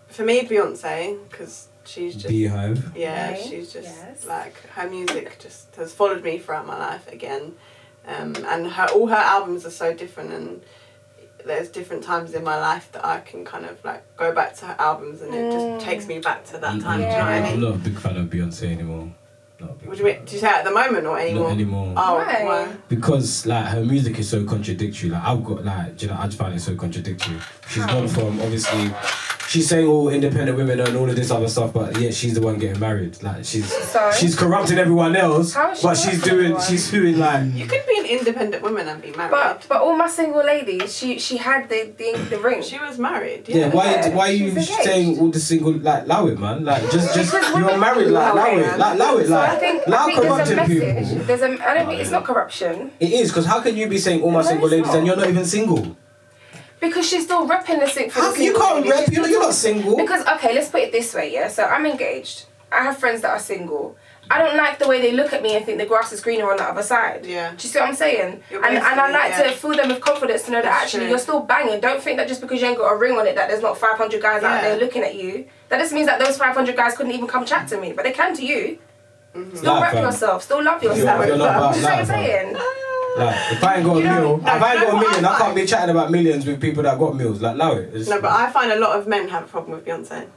For me, Beyonce, because she's just Beehive. yeah, Okay, she's just yes. like her music just has followed me throughout my life again, and all her albums are so different, and there's different times in my life that I can kind of like go back to her albums, and it just takes me back to that time. Do you know what I I'm mean? not a big fan of Beyonce anymore. Not a big What do you mean? Do you say at the moment or anymore? Not anymore. Oh, Why? why? Because like her music is so contradictory. Like I've got like, do you know, I just find it so contradictory. She's gone from obviously, she's saying all independent women and all of this other stuff, but yet she's the one getting married. Like she's corrupting everyone else, How is she but she's doing like. You could be an independent woman and be married. But all my single ladies, she had the ring. She was married. Yeah, Yeah. why are you She's engaged. saying all the single like allow it, man? Like just Because you're women- married, like allow it, like allow it, So I like think allow there's a corrupting message. people. I don't think it's not corruption. It is, because how can you be saying all my No, single it's ladies not. and you're not even single? Because she's still repping the sing for How the you single can't ladies. rep? She's You're still not single. Because okay, let's put it this way, yeah. So I'm engaged. I have friends that are single. I don't like the way they look at me and think the grass is greener on the other side. Yeah. Do you see what I'm saying? You're And I like basically- to fill them with confidence to know that That's actually true. you're still banging. Don't think that just because you ain't got a ring on it that there's not 500 guys out Yeah. there looking at you. That just means that those 500 guys couldn't even come chat to me, but they can to you. Still Nah, rep fam. yourself. Still love You're yourself. not about Do you see what I'm that, fam. saying? Like, if I ain't got a You know- meal, no, if I ain't you got know a what million, I I can't find? be chatting about millions with people that got meals. Like, allow it. It's- No, but I find a lot of men have a problem with Beyonce.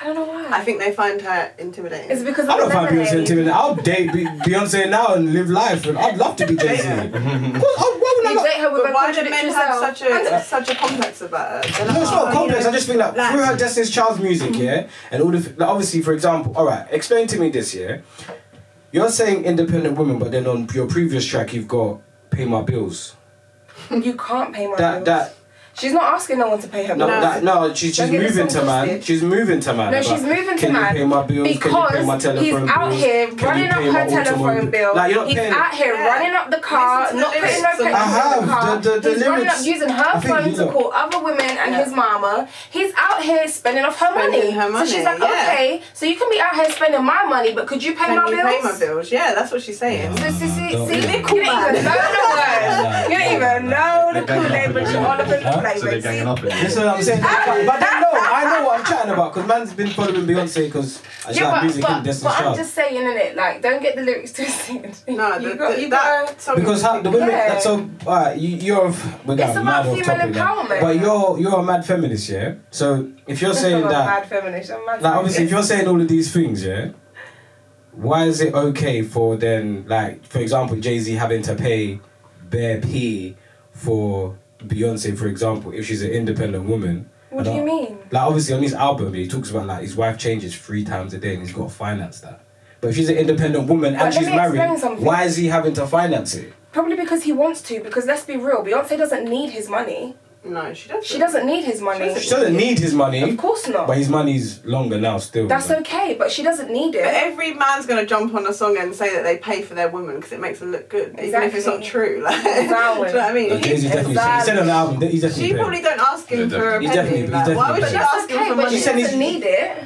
I don't know why. I think they find her intimidating. It's because I of don't the find Beyonce lemonade. intimidating. I'll date Beyonce now and live life. And I'd love to be Jay-Z. Yeah. Why would I You not? date her with But a why do men contradictory have self. such a complex about her? They're like, No, it's not "Oh, complex. you know, I just think that like- through her Destiny's Child's music, yeah, and all the like, obviously, for example, all right, explain to me this, yeah. You're saying independent women, but then on your previous track, you've got "Pay My Bills." You can't pay my That bills. She's not asking no one to pay her No, bills. she's Don't get the moving song to man. twisted. She's moving to man. No, But she's moving to can man you pay my bills? Can you pay my because telephone he's out bills? here Can you running up pay my her telephone automobile? bill. Like, you're not He's paying. out here Yeah. running up the car, Listen to not the putting no lyrics. petrol I have. in the car. The He's running lyrics- up using her I think phone you to know. call other women and his mama. He's out here spending off her Spending money. her So she's money, like, yeah. okay, so you can be out here spending my money, but could you pay Can my you bills? pay my bills? Yeah, that's what she's saying. So, see, Don't- you yeah. don't even know the words. You don't even know the Kool-Aid, but you're all up in the So they're flavors. ganging up on you. That's what I'm saying. But they know, I know what I'm chatting about because man's been following Beyonce because I just like music and Destiny's but I'm Child. just saying, innit? Like, don't get the lyrics twisted. No, you the- got, the- you that got. song Because is how the women, Yeah. so you're we got It's mad about off female topic now. empowerment. But you're a mad feminist, yeah. So if you're saying I'm a that, mad feminist. I'm mad like obviously if feminist. you're saying all of these things, yeah, why is it okay for then, like for example, Jay-Z having to pay bare P for Beyonce, for example, if she's an independent woman? What do you mean? Like obviously on his album, he talks about like his wife changes 3 times a day and he's got to finance that. But if she's an independent woman and let she's me explain married, something. why is he having to finance it? Probably because he wants to. Because let's be real, Beyonce doesn't need his money. No, she doesn't. She doesn't need his money. She doesn't need his money, Of course not. but his money's longer now still. That's like. okay, but she doesn't need But it. every man's gonna jump on a song and say that they pay for their woman because it makes them look good, even if it's not Exactly. true. Like, do you know what I mean? No, Jay-Z definitely said, he said on the album that he's definitely She paying. probably don't ask him Yeah, for a he's penny. definitely- he's Like, why would definitely she paying. That's ask him okay, for but money? she He said doesn't need it.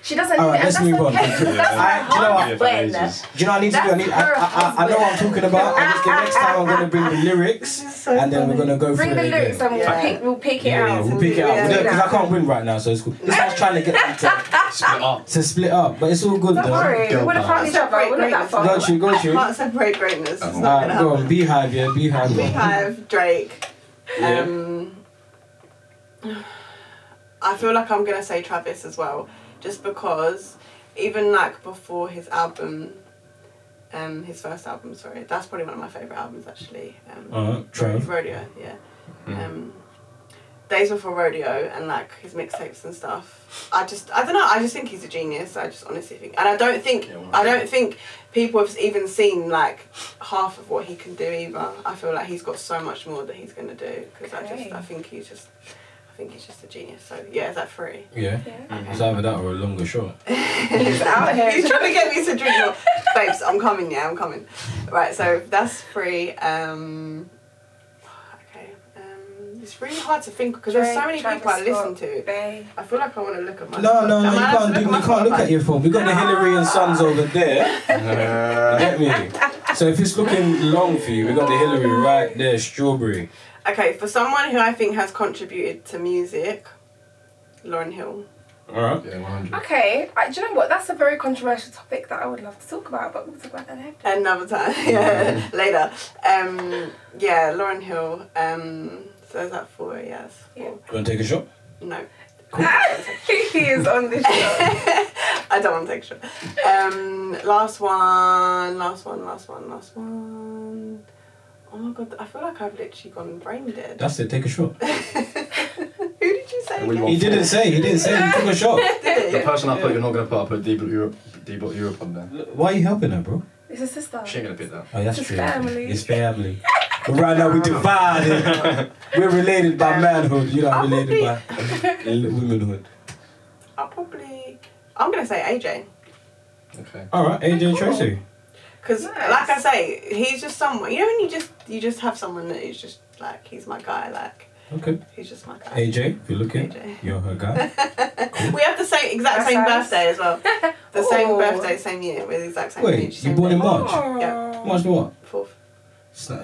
She doesn't need Alright, it, and let's that's move on. okay. Because that's I- her do you know what? Yeah, for husband. ages. Do you know what I need to do? I know what I'm talking about. I just, the next time I'm going to bring the lyrics so and then we're going to go Bring through the it lyrics again. and we'll, Yeah. we'll pick it Yeah, out. we'll pick it Yeah. out. Because I can't win right now, so it's cool. This one's trying to get them Split up. to split up, but it's all good Don't though. worry, Girl we would have found power. each other. We're not that far. Got you, got you. Can't separate greatness. It's not Alright, gonna go happen. on. Beehive, yeah, Beehive. Beehive, Drake. Yeah. I feel like I'm gonna say Travis as well, just because even like before his album, his first album, sorry, that's probably one of my favourite albums actually. Trav. Rodeo, yeah. Days Before Rodeo and like his mixtapes and stuff. I don't know. I just think he's a genius. I just honestly think, and I don't think people have even seen like half of what he can do either. I feel like he's got so much more that he's gonna do because I think he's just a genius. So yeah, is that 3? Yeah. It's either that or a longer shot. He's out here. He's trying to get me to drink more. Babes, I'm coming. Yeah, I'm coming. Right, so that's 3. It's really hard to think because there's so many people I listen to. I feel like I want to look at my. No, Am I allowed to you look at my can't look Spotify? at your phone. We got the Hillary and Sons over there. You get me? So if it's looking long for you, we got the Hillary right there, strawberry. Okay, for someone who I think has contributed to music, Lauryn Hill. Alright. Yeah, 100. Okay, do you know what? That's a very controversial topic that I would love to talk about, but we'll talk about that later. Another time, yeah, later. Yeah, Lauryn Hill. So is that 4? Yes. Yeah. You want to take a shot? No. He is on this show. I don't want to take a shot. Last one. Oh my god, I feel like I've literally gone brain dead. That's it, take a shot. Who did you say? What do you again? want? He didn't say, he took a shot. The person I put you're not going to put, I put D-Block Europe on there. Why are you helping her, bro? It's a sister. She ain't going to pick that. Oh, that's It's true. family. It's family. But right now we're divided. We're related by manhood. You're not related by womanhood. I'm going to say AJ. Okay. Alright, AJ Cool. Tracy. Because, Nice. like I say, he's just someone. You know when you just have someone that is just like, he's my guy, like, Okay. he's just my guy. AJ, if you're looking, AJ. you're her guy. We have the same That's same nice. birthday as well. The same Ooh. birthday, same year, with the exact same Wait, age. you same born in day. March? Yeah. March the what? 4th.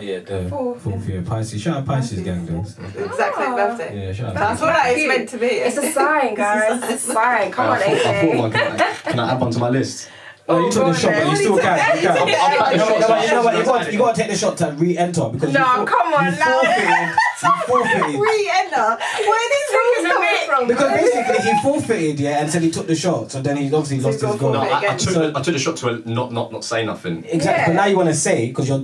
Yeah, the Fourth. fourth year Pisces. Shout out Pisces gang though. The exact same Ah. birthday. Yeah, shout I out. feel like it's Cute. meant to be. It's a sign, guys. It's a sign. Come on, I thought AJ. one. Can I add one to my list? No, you took go the on shot, then. but you still can. You can. I'm cutting No, shots, no, you know what? so You got to take the shot to re-enter because No, come on you now. forfeited. You forfeited. Re-enter. Where these rules coming from? Because basically he forfeited, yeah, and said he took the shot, so then he obviously lost So his he's goal. got No, forfeit. I took the shot to not say nothing. Exactly, Yeah. but now you want to say because your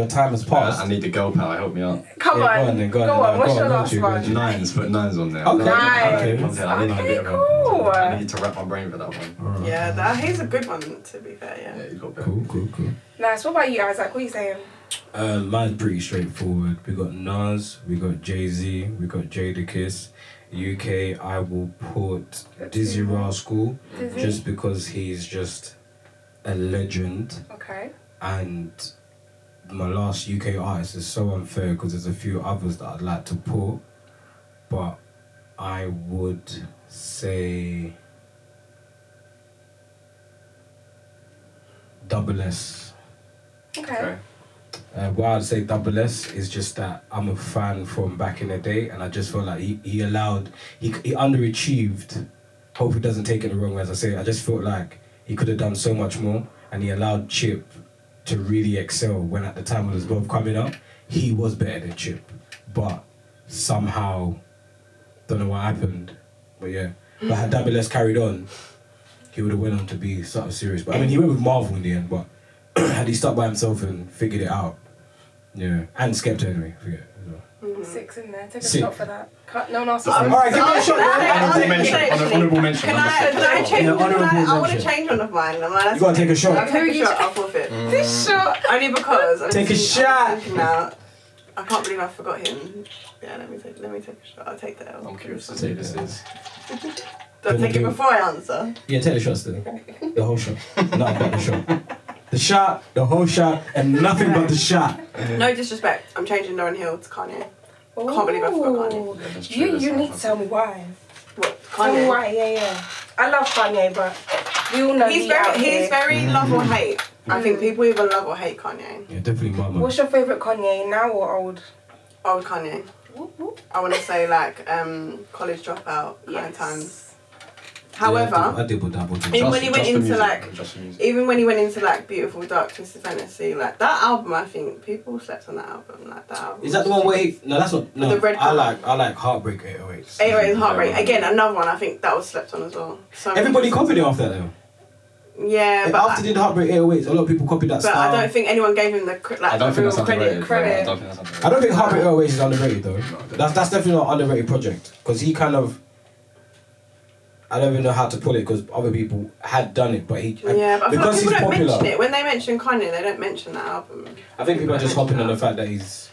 time has passed. I need the girl power, help me out. Come Yeah, on. go on then, go on Go then. on. What's Go your on, last go on, one? Nines, put 9s on there. Okay. Nice. I need a bit of cool. I need to wrap my brain for that one. Yeah, he's a good one, to be fair, yeah. Yeah, you got a bit. Cool. Nice. What about you, Isaac? What are you saying? Mine's pretty straightforward. We got Nas, we got Jay-Z, we got Jadakiss. UK, I will put Dizzy Rascal, just because he's just a legend. Okay. And my last UK artist is so unfair because there's a few others that I'd like to put, but I would say Double S. Okay. Why I'd say Double S is just that I'm a fan from back in the day, and I just felt like he underachieved. Hope he doesn't take it the wrong way as I say it. I just felt like he could have done so much more, and he allowed Chip to really excel when at the time when it was both coming up, he was better than Chip. But somehow, don't know what happened, but yeah. But had Double S carried on, he would have went on to be sort of serious. But I mean, he went with Marvel in the end, but had he stuck by himself and figured it out, yeah. And Skepta anyway, forget it as well. 6 in there. Take a Six. shot for that. No one else. Alright, give me a shot. Honourable mention. Can I change Yeah, one of honourable mine? I want to mention. change one of mine. You gotta take a shot. I'll take a shot, I'll forfeit. This shot. Only because I'm Take a thinking- shot. I'm thinking now, I can't believe I forgot him. Yeah, let me take a shot. I'll take the L. I'm curious to see who this is. Do I take it before I answer? Yeah, take the shot still. The whole shot. Nothing but the shot. The shot, the whole shot, and nothing but the shot. No disrespect. I'm changing Lauryn Hill to Kanye. Can't believe I forgot Kanye. You need to tell me why. What? Tell me Kanye? why, yeah. I love Kanye, but we all know He's out very here. love or hate. I think people either love or hate Kanye. Yeah, definitely mama. What's your favourite Kanye, now or old? Old Kanye. I want to say like college dropout kind of times. However, I dibble dabble. even when he went Just the into music, like, just the music. even when he went into like Beautiful Dark Twisted Fantasy, like that album, I think people slept on that album. Like that album. Is that the one where he, no, that's not. No, The red I cover. like Heartbreak 808s. Anyway, Heartbreak. Again, another one. I think that was slept on as well. So many Everybody people copied it slept after that though. on. Yeah, but After did Heartbreak 808s, a lot of people copied that but style. I don't think anyone gave him the I don't think real that's underrated. credit. I don't think that's underrated. I don't think Heartbreak 808s is underrated though. That's definitely not an underrated project because he kind of. I don't even know how to put it because other people had done it, but he Yeah, but I feel like because people he's don't popular. mention it. When they mention Kanye, they don't mention that album. I think people are just hopping on the fact that he's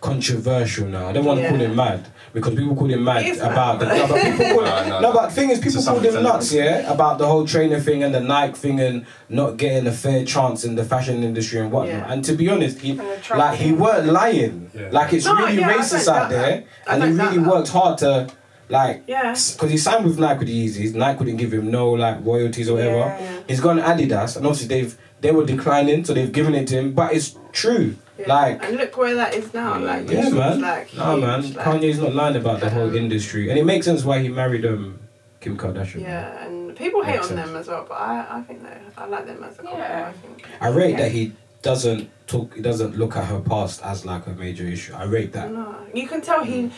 controversial now. I don't want to call him mad because people call him mad He is about mad. no, but people call No, but the thing is people To call some him extent, nuts, yeah, about the whole trainer thing and the Nike thing and not getting a fair chance in the fashion industry and whatnot. Yeah. And to be honest, he And the Trump like he thing. weren't lying. Yeah. Like it's No, really yeah, I racist don't out doubt there, that. I and he don't doubt really that. worked hard to like. Yeah. Because he signed with Nike with the Yeezys, Nike wouldn't give him no like royalties or whatever. Yeah. He's gone Adidas, and obviously they were declining, so they've given it to him. But it's true, Yeah. like and look where that is now. Like yeah, this man. was, like, Nah, huge, man. like, Kanye's not lying about the whole industry, and it makes sense why he married Kim Kardashian. Yeah, and people hate Makes on sense. them as well, but I think I like them as a couple. Yeah. I think. I rate that he doesn't look at her past as like a major issue. I rate that. No, you can tell he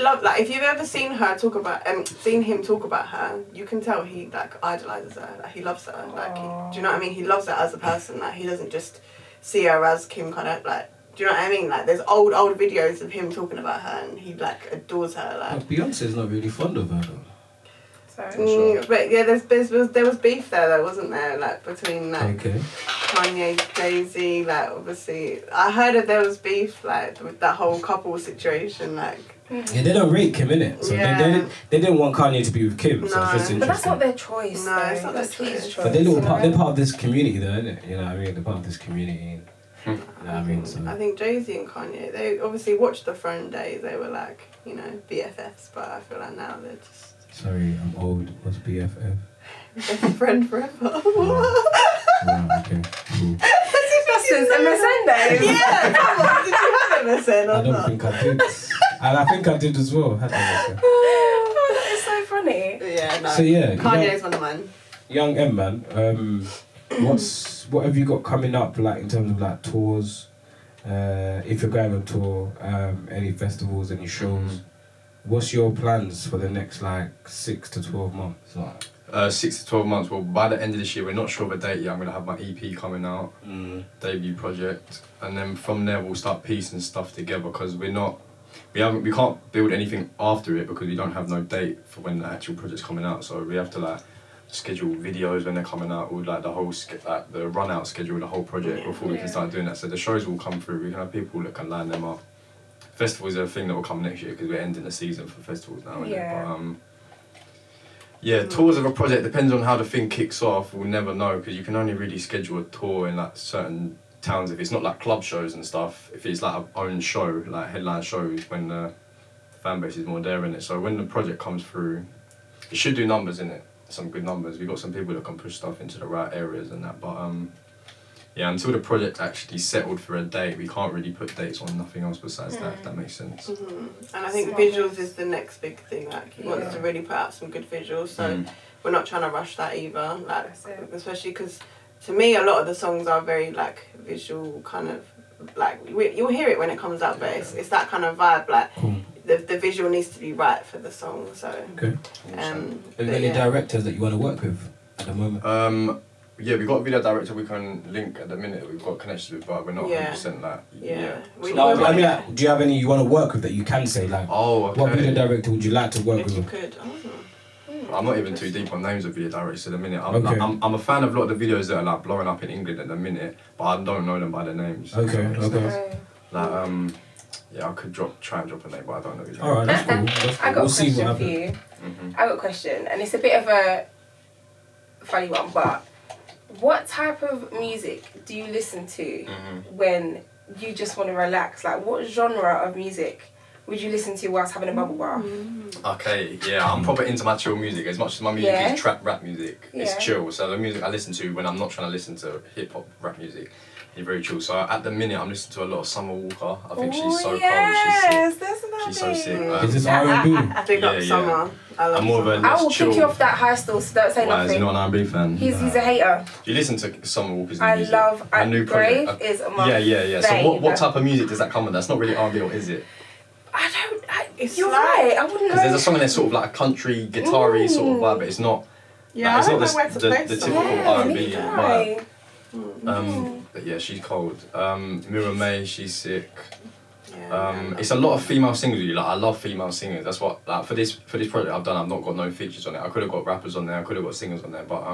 loved, like, if you've ever seen her talk about seen him talk about her, you can tell he like idolizes her, like he loves her, like do you know what I mean? He loves her as a person, like he doesn't just see her as Kim kind of like. Do you know what I mean? Like there's old videos of him talking about her, and he like adores her, like. But Beyonce's not really fond of her though. So, But yeah, there was beef there, though, wasn't there? Like between like Okay. Kanye, Jay-Z, like obviously I heard that there was beef like with that whole couple situation, like. Yeah, they don't rate Kim innit, so Yeah. they didn't want Kanye to be with Kim, so No. it's just interesting. but that's not their choice. No, though. it's not their That's his choice. choice. But they're you know? part of this community though, innit? You know what I mean? They're part of this community. You know what I mean? So I think Jay-Z and Kanye, they obviously watched the Throne days. They were like, you know, BFFs, but I feel like now they're just sorry, I'm old. What's BFF? best friend forever. Right, okay, cool. That's since MSN days. Yeah, come on. Did you have MSN I or don't not? think I did. And I think I did as well. Had to Oh, that is so funny. Yeah, no. So, yeah, Kanye's one of mine. Young M man, what have you got coming up like in terms of like tours? If you're going on tour, any festivals, any shows? What's your plans for the next like 6 to 12 months? 6 to 12 months. Well, by the end of this year, we're not sure of a date yet. I'm gonna have my EP coming out, debut project, and then from there we'll start piecing stuff together because we can't build anything after it because we don't have no date for when the actual project's coming out. So we have to like schedule videos when they're coming out, or like the whole like the run out schedule, the whole project before we can start doing that. So the shows will come through. We can have people that can line them up. Festivals are a thing that will come next year because we're ending the season for festivals now. Yeah. But tours of a project depends on how the thing kicks off. We'll never know because you can only really schedule a tour in like certain towns if it's not like club shows and stuff. If it's like our own show, like headline shows, when the fan base is more there in it. So when the project comes through, it should do numbers in it. Some good numbers. We've got some people that can push stuff into the right areas and that. But yeah, until the project's actually settled for a date, we can't really put dates on nothing else besides that, if that makes sense. And I think visuals is the next big thing. Like, he wants to really put out some good visuals. So we're not trying to rush that either. Like, especially because to me, a lot of the songs are very like visual kind of like you'll hear it when it comes out, but it's that kind of vibe. Like the visual needs to be right for the song. So okay. Are there any directors that you want to work with at the moment? Yeah, we've got a video director we can link at the minute. We've got connections with, but we're not 100% like. No, I mean, like, do you have any you want to work with that you can say like? Oh, okay. What video director would you like to work if with? you could. I'm not even too deep on names of video directors at the minute. I'm, Okay. I'm a fan of a lot of the videos that are like blowing up in England at the minute, but I don't know them by their names. Okay. Like yeah, I could try and drop a name, but I don't know his name. Alright, that's cool. I got We'll a see what question for you. happens. I got a question, and it's a bit of a funny one, but what type of music do you listen to when you just want to relax? Like, what genre of music would you listen to whilst having a bubble bath? Okay, yeah, I'm proper into my chill music. As much as my music is trap rap music, it's Yeah. chill. So the music I listen to when I'm not trying to listen to hip hop rap music is very chill. So at the minute I'm listening to a lot of Summer Walker. I think she's so cold. Yes, that's She's so sick. Is this R&B? Big up Summer. I love I'm more of a Summer. I will chill. kick you off that high stool, so don't say Why, is he nothing. not an R&B fan? He's a hater. Do you listen to Summer Walker's new I music? love Her new Brave project? is my Yeah. So fave. what type of music does that come with? That's not really R&B, or is it? You're right, I wouldn't know. Because there's a song in there sort of like a country, guitar-y sort of vibe, but it's not. Yeah, it's I not don't know where to the place typical Summer. R&B Right. vibe. But yeah, she's cold. Mira May, she's sick. Yeah, It's a lot of female singers. Really. Like I love female singers. That's what like for this project I've done. I've not got no features on it. I could have got rappers on there. I could have got singers on there. But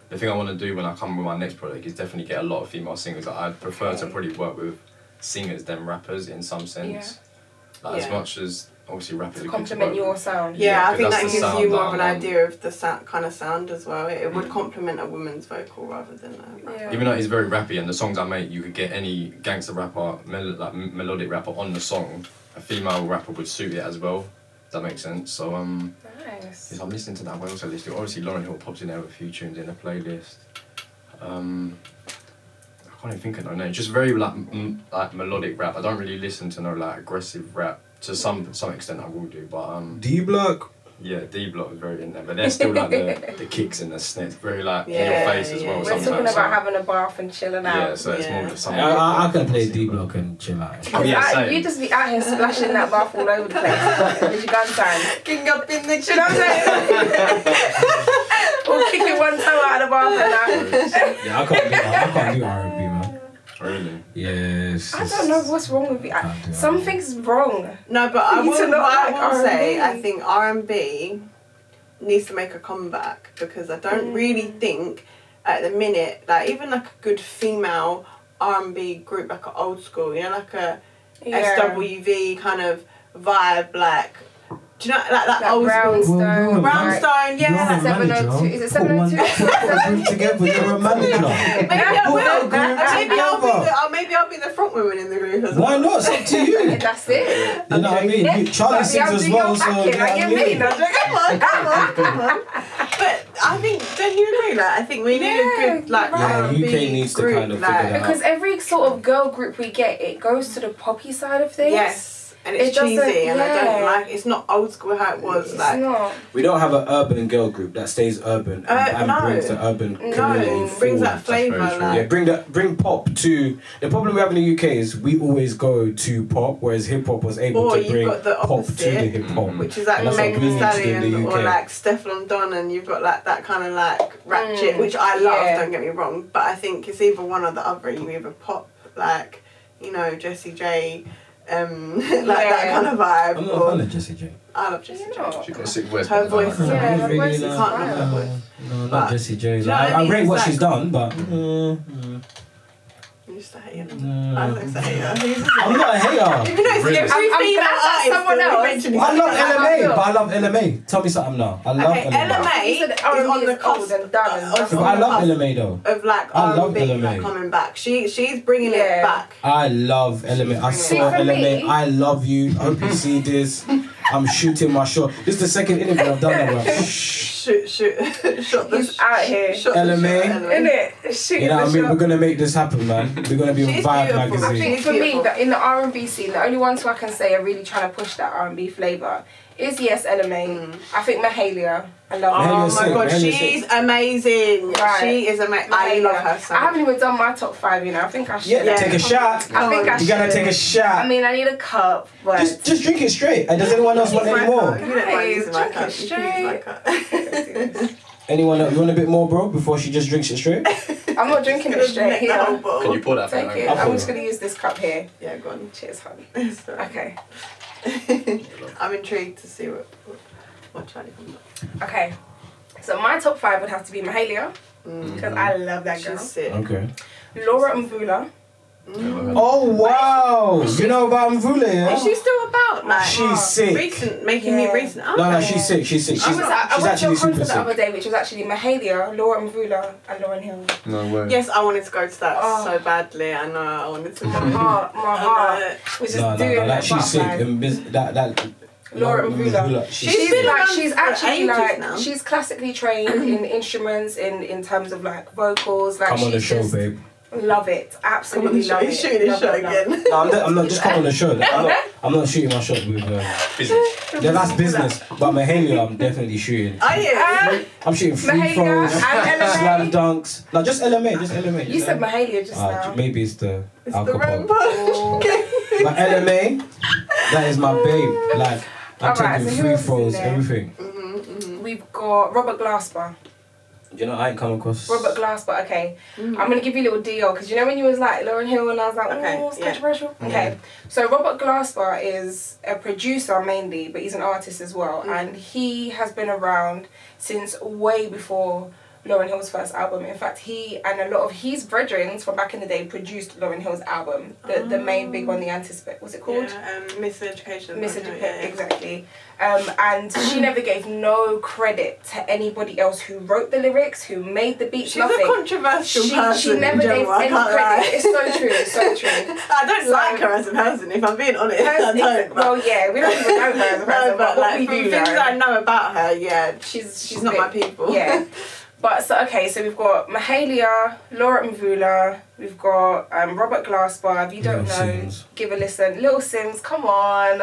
the thing I want to do when I come with my next project is definitely get a lot of female singers. Like, I'd prefer to probably work with singers than rappers in some sense. Like as much as obviously rappers To are good to complement work your with. sound. Yeah, I think that's that the gives sound you more that of an I want. idea of the kind of sound as well. It would complement a woman's vocal rather than a Yeah. Even though it's very rappy and the songs I make, you could get any gangster rapper, melodic rapper on the song. A female rapper would suit it as well. Does that make sense? So Nice. yes, I'm listening to that. What else I listen to? Obviously, Lauryn Hill pops in there with a few tunes in the playlist. I can't even think of no name. Just very like melodic rap. I don't really listen to no like aggressive rap. To some extent, I will do, but D-Block. yeah, D Block is very in there, but they're still like the kicks and the snares, very like in your Yeah, face as well. We're Sometimes. talking about having a bath and chilling out. Yeah, so it's more just something. I can play D-Block and chill out. Oh, yeah, same. You just be out here splashing that bath all over the place with your gun signs. King up in the You know what I'm saying? Or kicking one toe out of the bath and that. Yeah, I can't do R&B, man. Really? Yes. I don't know what's wrong with you. Something's wrong. No, but I You need to will, not I like will say, R&B. I think R&B needs to make a comeback because I don't really think at the minute, like even like a good female R&B group, like an old school, you know, like a SWV kind of vibe, like, do you know, like that old school. Brownstone. Brownstone, yeah. You're a manager. 702. Is it Put one- 702? Put a group together. You're a manager. Maybe I will. Together. Maybe I'll be the front woman in the group as well. Why not? It's up to you. That's it. You know what I mean? Charlie sings as well, so you know what I mean? Come on. But I think, don't you agree? Like, I think we need a good like Yeah, R&B UK needs to group, kind of figure like, that out. Because every sort of girl group we get, it goes to the poppy side of things. Yes. And it's It doesn't- cheesy, and I don't yeah. like. It's not old school how it was. It's Like, not. We don't have an urban girl group that stays urban and no. brings the urban No. community brings forward. that flavour. very true. Like, Yeah, bring pop to. The problem we have in the UK is we always go to pop, whereas hip hop was able Or to you've bring got the pop to the opposite, hip hop. which is like And that's what we Megan need Thee to do in the Stallion or UK. like Stefflon Don, and you've got like that kind of like ratchet, which I love. Yeah. Don't get me wrong, but I think it's either one or the other. You either pop like, you know, Jessie J. that kind of vibe. I'm not a fan of Jessie J. I love Jessie J. She got a sick voice. Her but I voice, like her. Yeah, her Really voice is not. can't remember her voice. No, But- not Jessie J. Do you know what I I mean? rate It's what like- she's done, but I'm just a hater. I'm just a hater. I'm not a hater. Even though it's Really? every I'm female glad that artist someone that we else- mentioned is I love How LMA, I feel. but I love LMA. Tell me something now. I love Okay, LMA. LMA You said is R&B on the is old cusp and done and of- that's But all. I love LMA though. of like I love R&B LMA. like coming back. She's bringing it Yeah. back. I love LMA. I See, saw for LMA. me- I love you. I hope you see this. I'm shooting my shot. This is the second interview I've done now. Shoot, shot the He's out here. shot the LMA. shot, Innit? Shooting You know what I the mean? shot. We're gonna make this happen, man. We're gonna be on She's Vibe beautiful. I magazine. think for me, Beautiful. that in the R&B scene, the only ones who I can say are really trying to push that R&B flavour is LMA. I think Mahalia. I love Oh her. Mahalia's my sick, god, Mahalia's she's amazing. Right. She is amazing. I love her so I haven't much. even done my top 5, you know. I think I should. Yeah, take a shot. I think I You gotta should. take a shot. I mean, I need a cup, but Just drink it straight. And does anyone else want Use my any more? cup. You don't mind using my Drink cup. it You can use my cup. Anyone else? You want a bit more, bro? Before she just drinks it straight? I'm not drinking it straight Neck the whole here. bottle. Can you pour that for Take me? it. I'll I'm pour just it. gonna use this cup here. Yeah, go on. Cheers, honey. Sorry. Okay. I'm intrigued to see what Charlie comes up. Okay. So my top 5 would have to be Mahalia because I love that girl. She's sick. Okay. Laura Mvula. Oh wow! You know about Mvula, yeah? Is she still about? Like, She's sick. recent, making Yeah. new recent No, albums? she's sick. She's sick. I She's went to actually a super concert the sick. other day, which was actually Mahalia, Laura Mvula, and Lauren Hill. No way. Yes, I wanted to go to that Oh. so badly. I know, I wanted to go. My heart was just No, doing like that. she's sick. butterfly. And that Laura Mvula. She's She's been like around she's for actually ages like now. she's classically trained in instruments in terms of like vocals. Like come on the she's show, just babe. love it. Absolutely love it. He's shooting his Love, shot love, love. again. No, I'm not just come on the show. I'm not shooting my shot with. Business. Yeah, that's business. But Mahalia, I'm definitely shooting. Oh yeah. I'm shooting free Mahalia throws, and LMA. slam dunks. No, just LMA, just LMA. You said Mahalia just now. Maybe it's the It's the alcohol. wrong part. But LMA, that is my babe. Like I'm Alright, taking so who free else is in throws, there? everything. We've got Robert Glasper. You know, I ain't come across. Robert Glasper, okay. I'm gonna give you a little deal because you know when you was like Lauren Hill and I was like, Okay, oh, it's yeah. controversial. Okay, so Robert Glasper is a producer mainly, but he's an artist as well, and he has been around since way before Lauren Hill's first album. In fact, he and a lot of his brethren from back in the day produced Lauren Hill's album, the main big one, the Anticipate. What's it called? Yeah, Miseducation. Miseducation, exactly. And she never gave no credit to anybody else who wrote the lyrics, who made the beats, She's nothing. a controversial person. She never in gave general, I any can't credit. lie. It's so true, it's so true. I don't So- like her as a person, if I'm being honest. I don't. but- Well, yeah, we don't even know her as a person, No, but but what like we from do things know. I know about her, yeah, She's she's not big. my people. Yeah. But so okay, so we've got Mahalia, Laura Mvula, we've got Robert Glasper. If you don't Little know, Sims. give a listen. Little Sims, come on.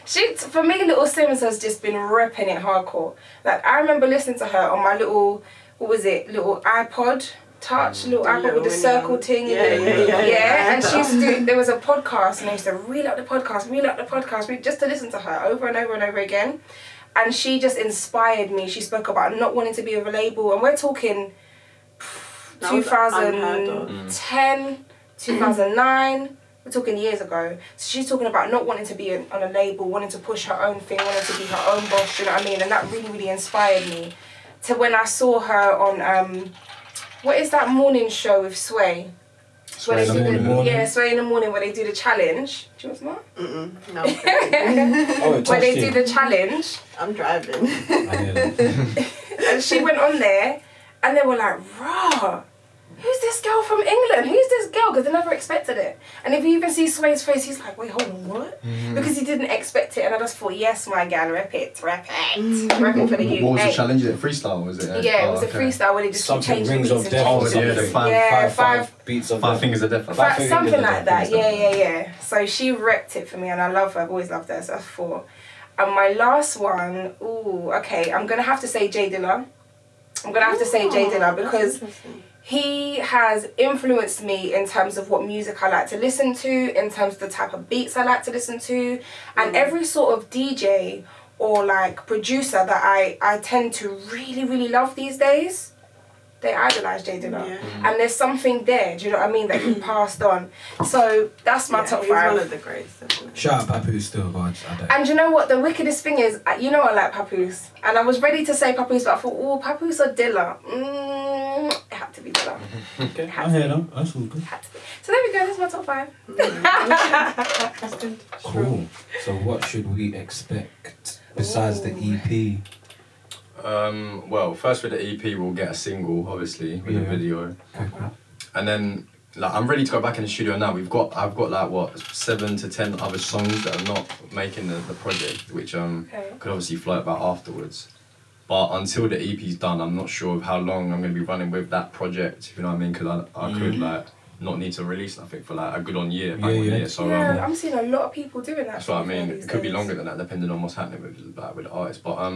She for me, Little Sims has just been repping it hardcore. Like I remember listening to her on my little little iPod Touch, little iPod with the Little circle mini one. thing. Yeah. And she used to do. There was a podcast, and I used to reel out the podcast, just to listen to her over and over and over again. And she just inspired me. She spoke about not wanting to be with a label, and we're talking That was unheard of. 2010, 2009. We're talking years ago. So she's talking about not wanting to be on a label, wanting to push her own thing, wanting to be her own boss. You know what I mean? And that really, really inspired me. To when I saw her on what is that morning show with Sway? Sway in the morning. Yeah, Sway in the morning where they do the challenge. Do you want some more? No, Oh, it Where they touched do you. the challenge. I'm driving. I hear that. And she went on there and they were like, rah, who's this girl from England? Who's this girl? Because they never expected it. And if you even see Sway's face, he's like, wait, hold on, what? Because he didn't expect it. And I just thought, yes, my gal, rep it. Rep it for the UK. What was the challenge? Is it freestyle? Was it? Yeah, it was a okay. freestyle where they just keep Something changing rings beats of and death. Oh, changing yeah, the beats. five- Yeah, five beats of Five death. fingers of death. Five fingers something of like death. that. Yeah. So she repped it for me, and I love her. I've always loved her. So that's 4. And my last one, okay, I'm gonna have to say Jay Dilla. Because he has influenced me in terms of what music I like to listen to, in terms of the type of beats I like to listen to, and every sort of DJ or like producer that I tend to really, really love these days. they idolise Jay Dilla. Yeah. And there's something there, do you know what I mean, that he passed on. So that's my top he's 5. one of the greats, definitely. Shout out Papoose still, but I don't. And you know what, the wickedest thing is, you know I like Papoose. And I was ready to say Papoose, but I thought, oh, Papoose or Dilla? It had to be Dilla. Okay, I hear them. That's all good. Had to be. So there we go, that's my top 5. That's good. Cool. So what should we expect besides the E EP? Well, first with the EP, we'll get a single, obviously, with a video, and then like I'm ready to go back in the studio now. I've got like what 7 to 10 other songs that are not making the project, which could obviously float about afterwards. But until the EP's done, I'm not sure of how long I'm going to be running with that project. If you know what I mean? Because I could like not need to release nothing for like a good on year, year. So yeah, I'm seeing a lot of people doing that. That's what I mean. It could be longer than that, depending on what's happening with the artist. But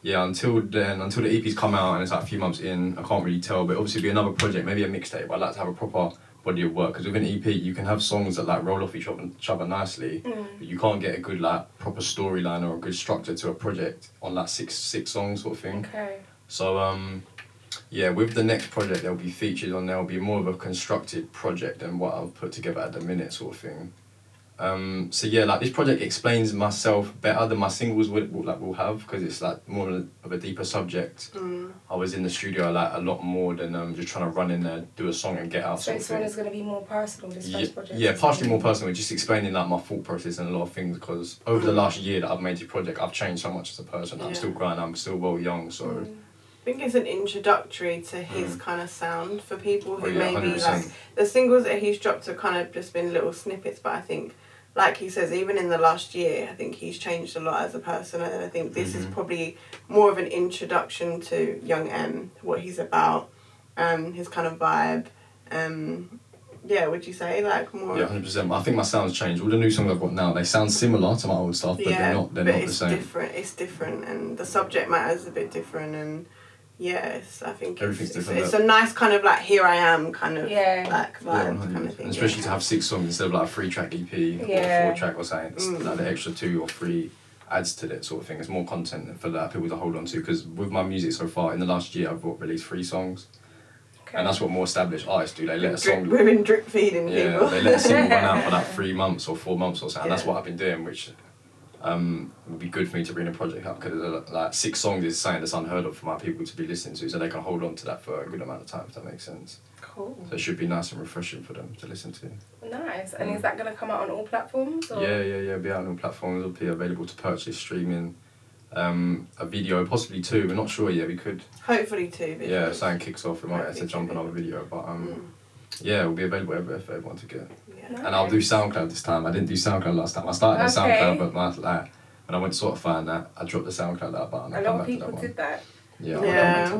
yeah, until then, until the EP's come out and it's like a few months in, I can't really tell. But obviously, it'll be another project, maybe a mixtape. But I'd like to have a proper body of work, because with an EP, you can have songs that like roll off each other nicely, but you can't get a good like proper storyline or a good structure to a project on like six songs sort of thing. Okay. So yeah, with the next project, there'll be features on there. Will be more of a constructed project than what I've put together at the minute, sort of thing. So yeah, like this project explains myself better than my singles will have, because it's like more of a deeper subject. I was in the studio like a lot more than just trying to run in there, do a song and get out. So this one is going to be more personal, this first project? Yeah, partially more personal, just explaining like my thought process and a lot of things, because over the last year that I've made this project, I've changed so much as a person. I'm still growing, I'm still well young, so... I think it's an introductory to his kind of sound for people who maybe 100%. like the singles that he's dropped have kind of just been little snippets, but I think, like he says, even in the last year, I think he's changed a lot as a person, and I think this is probably more of an introduction to Young M, what he's about, his kind of vibe. Yeah, would you say like more? Yeah, 100%. I think my sound's changed. All the new songs I've got now, they sound similar to my old stuff, but they're not the same. It's different, and the subject matter is a bit different, and yes, I think it's a nice kind of like here I am kind of like vibe kind of thing. And especially to have 6 songs instead of like a 3-track EP or a 4-track or something. Like the extra 2 or 3 adds to that sort of thing. It's more content for that people to hold on to, because with my music so far in the last year I've released 3 songs. Okay. And that's what more establised artists do. They let a song... We've been drip feeding people. Yeah, they let a single run out for like 3 months or 4 months or something. Yeah. That's what I've been doing, which would be good for me to bring the project up, because like 6 songs is something that's unheard of for my people to be listening to, so they can hold on to that for a good amount of time, if that makes sense. Cool. So it should be nice and refreshing for them to listen to. Nice. And is that going to come out on all platforms? Or? Yeah. It'll be out on all platforms. It'll be available to purchase, streaming, a video, possibly 2. We're not sure yet. We could. Hopefully 2 videos. Yeah, something kicks off. We might have to jump another video, but yeah, it'll be available for everyone to get. Yeah. Nice. And I'll do SoundCloud this time. I didn't do SoundCloud last time. I started on SoundCloud, but when I went to Spotify and that, I dropped the SoundCloud out button. A lot of people did that. Yeah.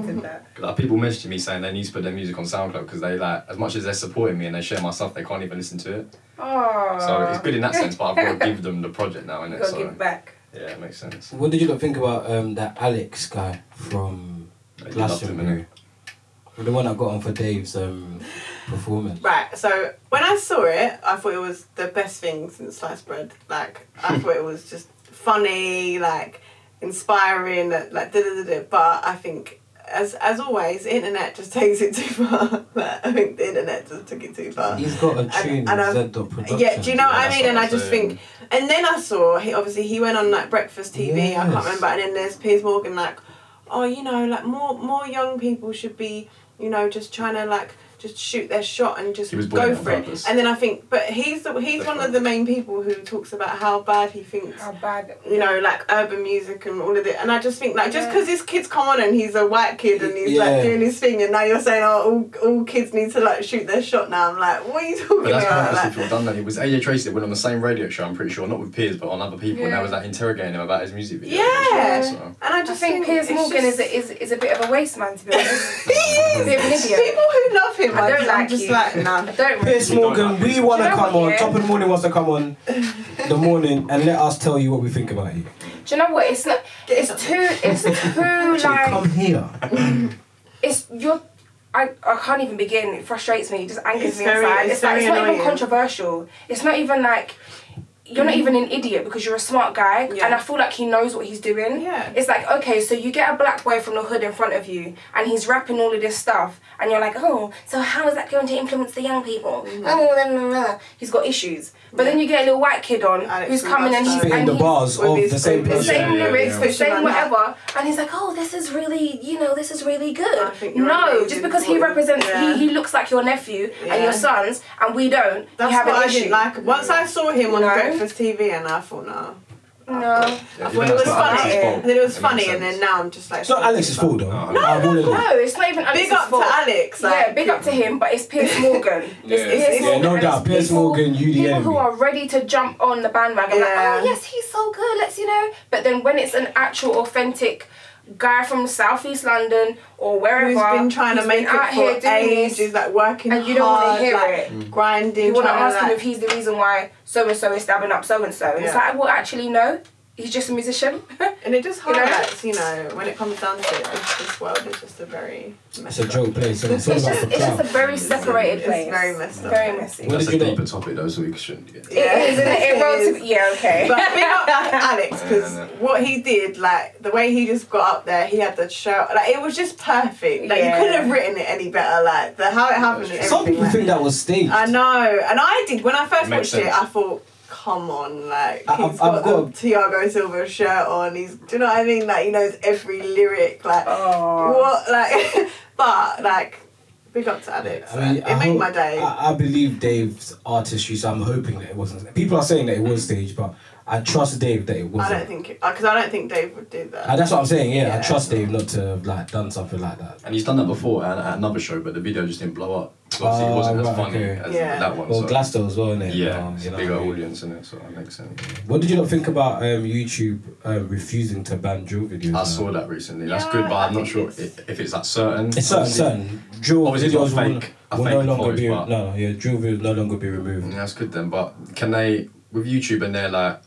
Did that. Like, people messaged me saying they need to put their music on SoundCloud, because they like, as much as they're supporting me and they share my stuff, they can't even listen to it. Oh. So it's good in that sense, but I've got to give them the project now, innit? You've got to give back. Yeah, it makes sense. What did you think about that Alex guy from Glastonbury? The one that got on for Dave's performance. Right, so when I saw it, I thought it was the best thing since sliced bread. Like, I thought it was just funny, like, inspiring, like, but I think, as always, the internet just takes it too far. Like, I think the internet just took it too far. He's got a tune with Z Production. Yeah, do you know what I mean? And I just think, and then I saw, he went on, like, Breakfast TV, yes. I can't remember, and then there's Piers Morgan, like, oh, you know, like, more young people should be, you know, just trying to, like, just shoot their shot and just go for it. And then I think, but he's one of the main people who talks about how bad he thinks, you know, like urban music and all of it. And I just think, like, just because his kids come on and he's a white kid and he's like doing his thing, and now you're saying, oh, all kids need to like shoot their shot now. I'm like, what are you talking about? But that's people done that. It was AJ Tracy that went on the same radio show, I'm pretty sure, not with Piers, but on other people, and I was like interrogating him about his music video. Yeah. So. And I just think Piers Morgan is a bit of a waste man, to be honest. He is. People who love him, I don't like just you. like, nah. I don't Piers Morgan, we want to come on. Top of the Morning wants to come on the morning and let us tell you what we think about you. Do you know what? It's too like. Come here. I can't even begin. It frustrates me. It just angers me inside. It's not even controversial. It's not even like. you're not even an idiot because you're a smart guy, Yeah. and I feel like he knows what he's doing. Yeah. It's like, okay, so you get a black boy from the hood in front of you, and he's rapping all of this stuff, and you're like, oh, so how is that going to influence the young people? He's got issues. But then you get a little white kid on who's coming and he's Spitting the bars with of his- the same with the his- person. same lyrics, the Pushing same on that. whatever, and he's like, oh, this is really, this is really good. I think you're No, amazing just because for he it. represents, Yeah. he looks like your nephew and Yeah. your sons, and we don't. That's you have what an I issue. didn't like. Once I saw him on No. Breakfast TV, and I thought, no. No. I thought it was funny. And then it was funny, and then now I'm just like. It's not Alex's fault though. No, it's not even Alex's Big up fault. to Alex. Yeah, Like, big up to him, but it's Piers Morgan. It's Piers Yeah, Morgan. no and doubt. it's Piers people- Morgan, you the People enemy. who are ready to jump on the bandwagon, Yeah. like, oh yes, he's so good, let's, But then when it's an actual authentic guy from Southeast London or wherever, who's been trying to who's make been out it here for doing ages, this, like working and you don't wanna hard, hear like it. grinding. you want to trying ask him like, if he's the reason why so-and-so is stabbing up so-and-so. And it's Yeah. like, well, actually, no. He's just a musician. And it just You know? highlights, when it comes down to it, this world is just a very It's a joke place. It's all It's about just, the it's just a crowd. very separated place. It's very messed up. Very messy. What That's did a you know? deeper topic though, so we shouldn't get. It is, and it wrote to is. yeah, okay. But big up Alex, because Yeah, what he did, like the way he just got up there, he had the show, like it was just perfect. Like Yeah. you couldn't have written it any better. Like how it happened and Some everything. people like, think that was staged. I know, and I did when I first Makes watched it. sense. I thought, come on, like I've he's got got- the Tiago Silva shirt on. Do you know what I mean? Like he knows every lyric. Like Oh. what, like, but like. Big up to Alex. I mean, It made my day. I believe Dave's artistry, so I'm hoping that it wasn't. People are saying that it was staged, but I trust Dave that it I wasn't. don't think because I don't think Dave would do that. That's what I'm saying. Yeah, I Yeah. trust Dave not to have done something like that. And he's done that before at another show, but the video just didn't blow up. So obviously it wasn't as right, funny okay. as Yeah. that one. Well, so. Glasto as well, innit? Yeah, it's you a know bigger what I mean? audience in it, so that makes sense. What did you not think about YouTube refusing to ban drill videos? I saw that recently. That's Yeah, good, but I I'm not think sure it's- if it's like certain. It's certain drill Obviously, videos it's not fake. will no fake longer voice, be but- drill videos no longer be removed. Yeah, that's good then. But can they, with YouTube and their like,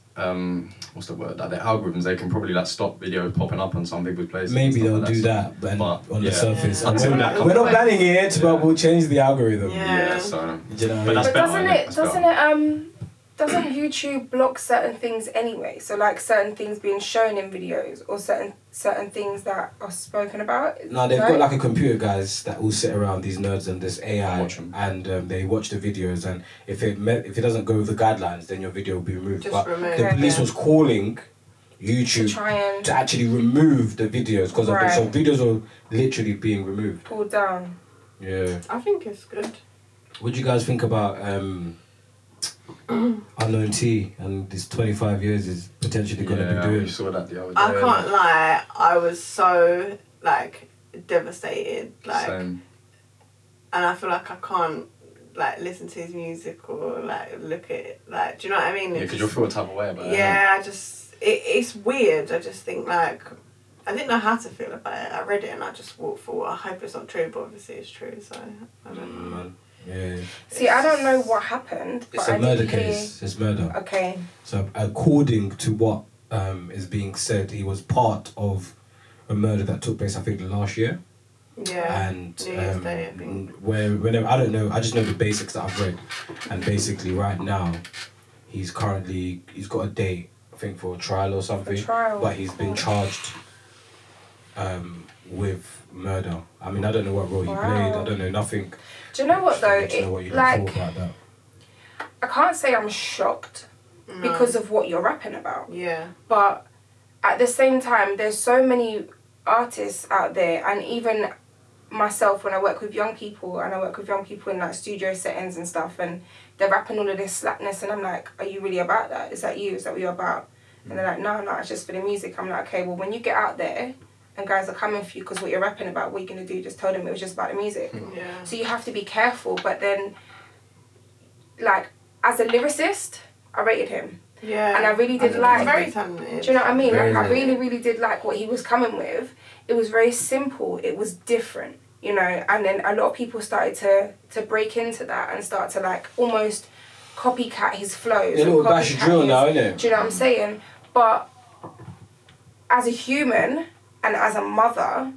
what's the word? Like their algorithms, they can probably like stop videos popping up on some people's places. and Maybe stuff they'll like do so- that, but but, on yeah. the surface. Yeah. Until that We're not comes- banning it, but we'll change the algorithm. Yeah. Yeah, so. Do you know what I But mean? that's But better, doesn't innit? it That's doesn't better. it doesn't YouTube block certain things anyway? So like certain things being shown in videos or certain things that are spoken about. No, they've right? got like a computer guys that will sit around these nerds and this AI Watch 'em. and they watch the videos, and if it doesn't go with the guidelines, then your video will be removed. Just But remove the it, police yeah. was calling to YouTube try and to actually remove the videos because of this. So Right. videos are literally being removed. pull down. Yeah. I think it's good. What do you guys think about Unknown T and this 25 years is potentially going to Yeah, be doing? we saw that the other day. I can't lie. I was so like devastated. Like, Same. and I feel like I can't like listen to his music or like look at it. Like, do you know what I mean? Yeah, It because just- you'll feel a type of way about it. Yeah, it's weird. I just think like I didn't know how to feel about it. I read it and I just thought I hope it's not true, but obviously it's true. So I don't know. Man. Yeah. See, I don't know what happened, It's but a I murder did hear. case. It's murder. Okay. So according to what is being said, he was part of a murder that took place, I think, last year. Yeah. And New Year's Day, I think. whenever I don't know, I just know the basics that I've read, and basically right now, he's got a date, I think, for a trial or something. trial. But he's been charged with murder. I mean, I don't know what role he Wow. played. I don't know nothing. Do you know what though? I don't know what you It, thought like about that. I can't say I'm shocked because of what you're rapping about. Yeah. But at the same time, there's so many artists out there, and even myself when I work with young people, and I work with young people in like studio settings and stuff, and they're rapping all of this slackness, and I'm like, are you really about that? Is that you? Is that what you're about? And they're like, no, it's just for the music. I'm like, okay, well, when you get out there and guys are coming for you because what you're rapping about, what you're going to do, just tell them it was just about the music. Yeah. So you have to be careful, but then, like, as a lyricist, I rated him. Yeah. And I really did think like- he's very talented. Do you know what I mean? Very Like, I good. really, really did like what he was coming with. It was very simple. It was different, you know. And then a lot of people started to break into that and start to like almost copycat his flows. A or little bash copycat drill his- now, innit? Do you know what I'm saying? But as a human and as a mother,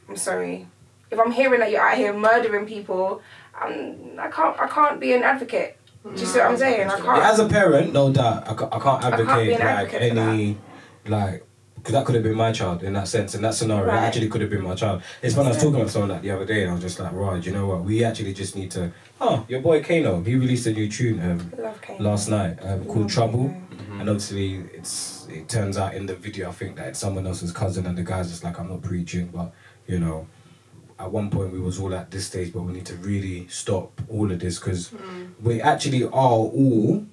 I'm sorry. If I'm hearing that you're out here murdering people, I can't be an advocate. Do you see what I'm saying? I can't. As a parent, no doubt, I can't be advocate an like advocate for any like. Because that could have been my child in that sense, in that scenario. Right. That actually could have been my child. It's when I was talking about someone like the other day, and I was just like, right, you know what? We actually just need to. Oh, your boy Kano, he released a new tune Love Kano. last night called Trouble, Kano. and obviously it turns out in the video I think that it's someone else's cousin, and the guy's just like, I'm not preaching, but you know. At one point we was all at this stage, but we need to really stop all of this because we actually are all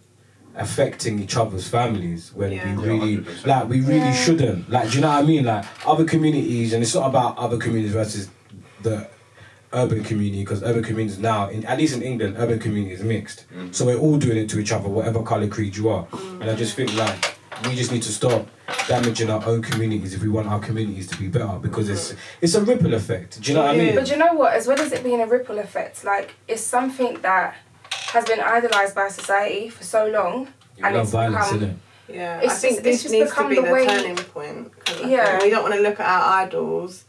affecting each other's families when we really 100%. like we really shouldn't. Like, do you know what I mean? Like other communities, and it's not about other communities versus the urban community, because urban communities now, at least in England, urban community is mixed. So we're all doing it to each other, whatever colour creed you are. And I just think like we just need to stop damaging our own communities if we want our communities to be better, because it's a ripple effect. Do you know what I mean? But you know what? As well as it being a ripple effect, like it's something that has been idolised by society for so long, You love violence, innit? Yeah, It's I think just- this it's just needs to become be the the way- turning point. 'Cause I Yeah. think we don't want to look at our idols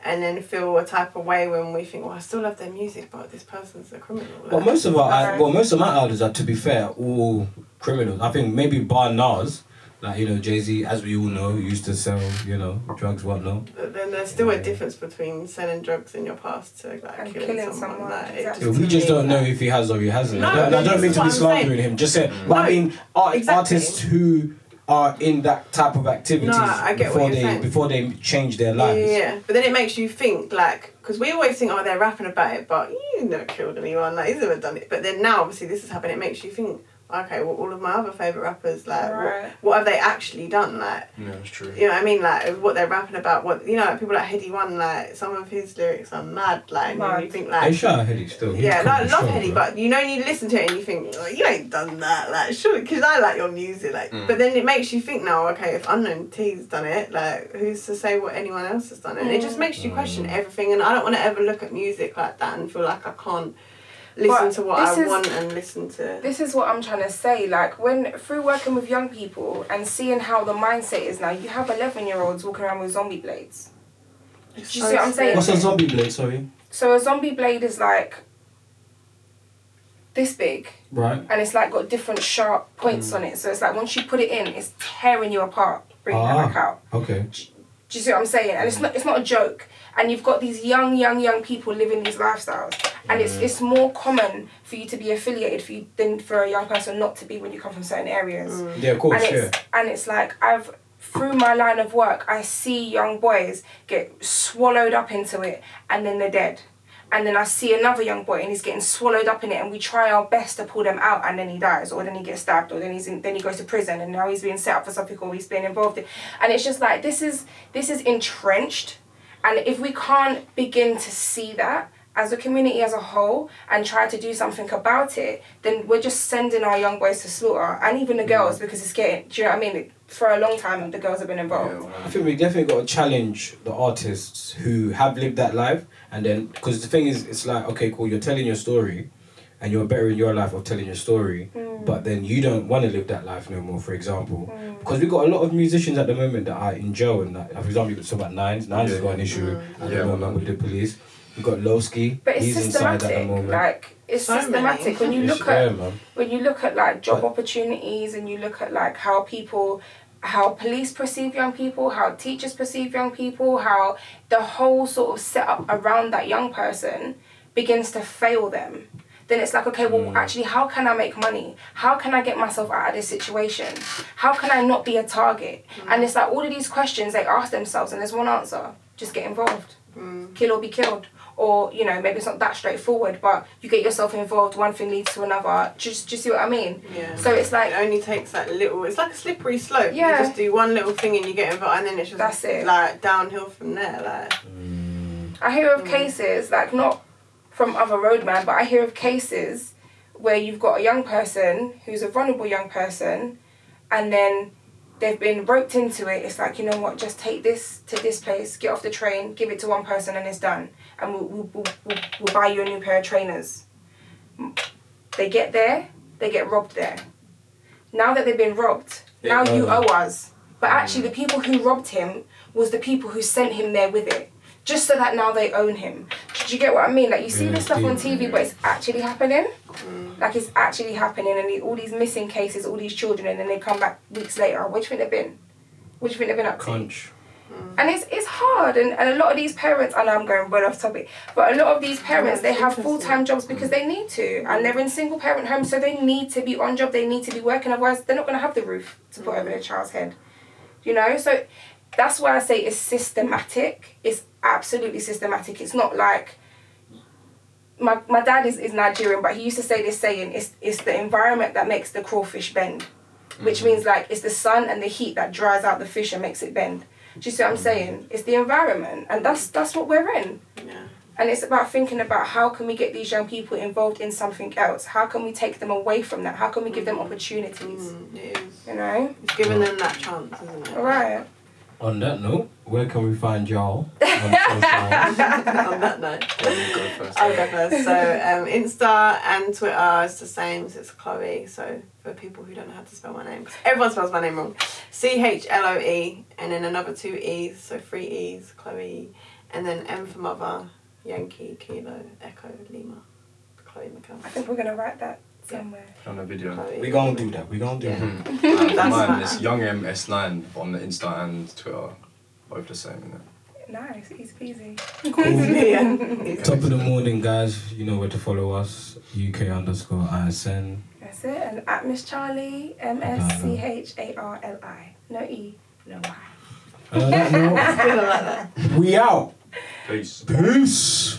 and then feel a type of way when we think, well, I still love their music, but this person's a criminal. Well, most of my idols are, to be fair, all criminals. I think maybe bar Nas, like, you know, Jay-Z, as we all know, used to sell, you know, drugs, whatnot. But then there's still a difference between selling drugs in your past to like And killing killing someone. someone, Like, it exactly. Yeah, we to just me, don't know like- if he has or he hasn't. No, I don't this mean is to be what I'm slandering saying. him. Just say, No, I mean, exactly. artists who are in that type of activities No, I get what you're saying. before they change their Yeah, lives. yeah, but then it makes you think, like, because we always think, oh, they're rapping about it, but you never killed anyone, like, he's never done it. But then now, obviously, this has happened, it makes you think, okay, well, all of my other favourite rappers, like, Right. what have they actually done? Like, Yeah, that's true. you know what I mean? Like, what they're rapping about, what, you know, like, people like Heady One, like, some of his lyrics are mad, like, and Mad. you think, Hey, like, shout out Heady still. He's yeah, coming like, love strong, Heady, bro. but you know, you listen to it and you think, oh, you ain't done that, like, sure, because I like your music, like, but then it makes you think now, okay, if Unknown T's done it, like, who's to say what anyone else has done it? And it just makes you question everything, and I don't want to ever look at music like that and feel like I can't listen But to what this I is- want and listen to. This is what I'm trying to say. Like, when through working with young people and seeing how the mindset is now, you have 11-year-olds walking around with zombie blades. Do you see what I'm saying? What's a zombie blade, sorry? So a zombie blade is like this big, Right. and it's like got different sharp points on it. So it's like once you put it in, it's tearing you apart, bringing it back out. Okay. Do you see what I'm saying? And it's not a joke. And you've got these young people living these lifestyles, and it's more common for you to be affiliated than for a young person not to be when you come from certain areas. Yeah, of course, And it's like through my line of work, I see young boys get swallowed up into it, and then they're dead. And then I see another young boy and he's getting swallowed up in it, and we try our best to pull them out, and then he dies, or then he gets stabbed, or then he goes to prison, and now he's being set up for something, or he's being involved in. And it's just like this is entrenched, and if we can't begin to see that as a community as a whole and try to do something about it, then we're just sending our young boys to slaughter, and even the girls, because it's getting. Do you know what I mean? For a long time, the girls have been involved. I think we definitely got to challenge the artists who have lived that life, and then, because the thing is, it's like, okay, cool, you're telling your story, and you're better in your life of telling your story, but then you don't want to live that life no more, for example. Because we've got a lot of musicians at the moment that are in jail, and like, for example, you talk about Nines has got an issue at the moment with the police. We've got Lowski, But it's he's inside at the systematic. moment. Like it's So systematic. many. When you look at like job opportunities, and you look at like how police perceive young people, how teachers perceive young people, how the whole sort of setup around that young person begins to fail them. Then it's like, okay, well, actually, how can I make money? How can I get myself out of this situation? How can I not be a target? And it's like all of these questions they ask themselves, and there's one answer: just get involved, kill or be killed. Or, you know, maybe it's not that straightforward, but you get yourself involved, one thing leads to another. Just see what I mean? Yeah. So it's like, It only takes that little, it's like a slippery slope. Yeah. You just do one little thing and you get involved, and then it's just That's it. like downhill from there. Like, I hear of cases, like not from other roadman, but I hear of cases where you've got a young person who's a vulnerable young person, and then they've been roped into it. It's like, you know what, just take this to this place, get off the train, give it to one person, and it's done. And we'll buy you a new pair of trainers. They get there, they get robbed there. Now that they've been robbed, now you owe us. But actually the people who robbed him was the people who sent him there with it. just so that now they own him. Do you get what I mean? Like, you see this stuff on TV, but it's actually happening. Like, it's actually happening, and all these missing cases, all these children, and then they come back weeks later. What do you think they've been? What do you think they've been up to? Crunch. And it's hard, and a lot of these parents, I know I'm going well off topic, but a lot of these parents, they have full-time jobs because they need to, and they're in single parent homes, so they need to be on job, they need to be working, otherwise they're not going to have the roof to put over their child's head, you know. So that's why I say it's systematic. It's absolutely systematic. It's not like, my dad is Nigerian, but he used to say this saying, it's the environment that makes the crawfish bend, which means like it's the sun and the heat that dries out the fish and makes it bend. Do you see what I'm saying? It's the environment, and that's what we're in. Yeah. And it's about thinking about how can we get these young people involved in something else? How can we take them away from that? How can we give them opportunities? It is. You know? It's giving them that chance, isn't it? All right. On that note, where can we find y'all? On that note, You go first. I'll go first. So Insta and Twitter is the same. So it's Chloe. So for people who don't know how to spell my name, 'cause everyone spells my name wrong. CHLOE, and then another 2 E's, so 3 E's, Chloe, and then M for mother, Yankee, Kilo, Echo, Lima, Chloe McCall. I think we're going to write that somewhere. On the video. Chloe. We gonna do that. We gonna do that. And That's mine fine. is Young MS9 on the Insta and Twitter. Both the same, innit? Nice, easy peasy. Yeah. Top of the morning, guys. You know where to follow us. UK_ISN. That's it. And at Miss Charlie, MSCHARLI. No E, no Y. And on that note, Still like that. we out. Peace. Peace.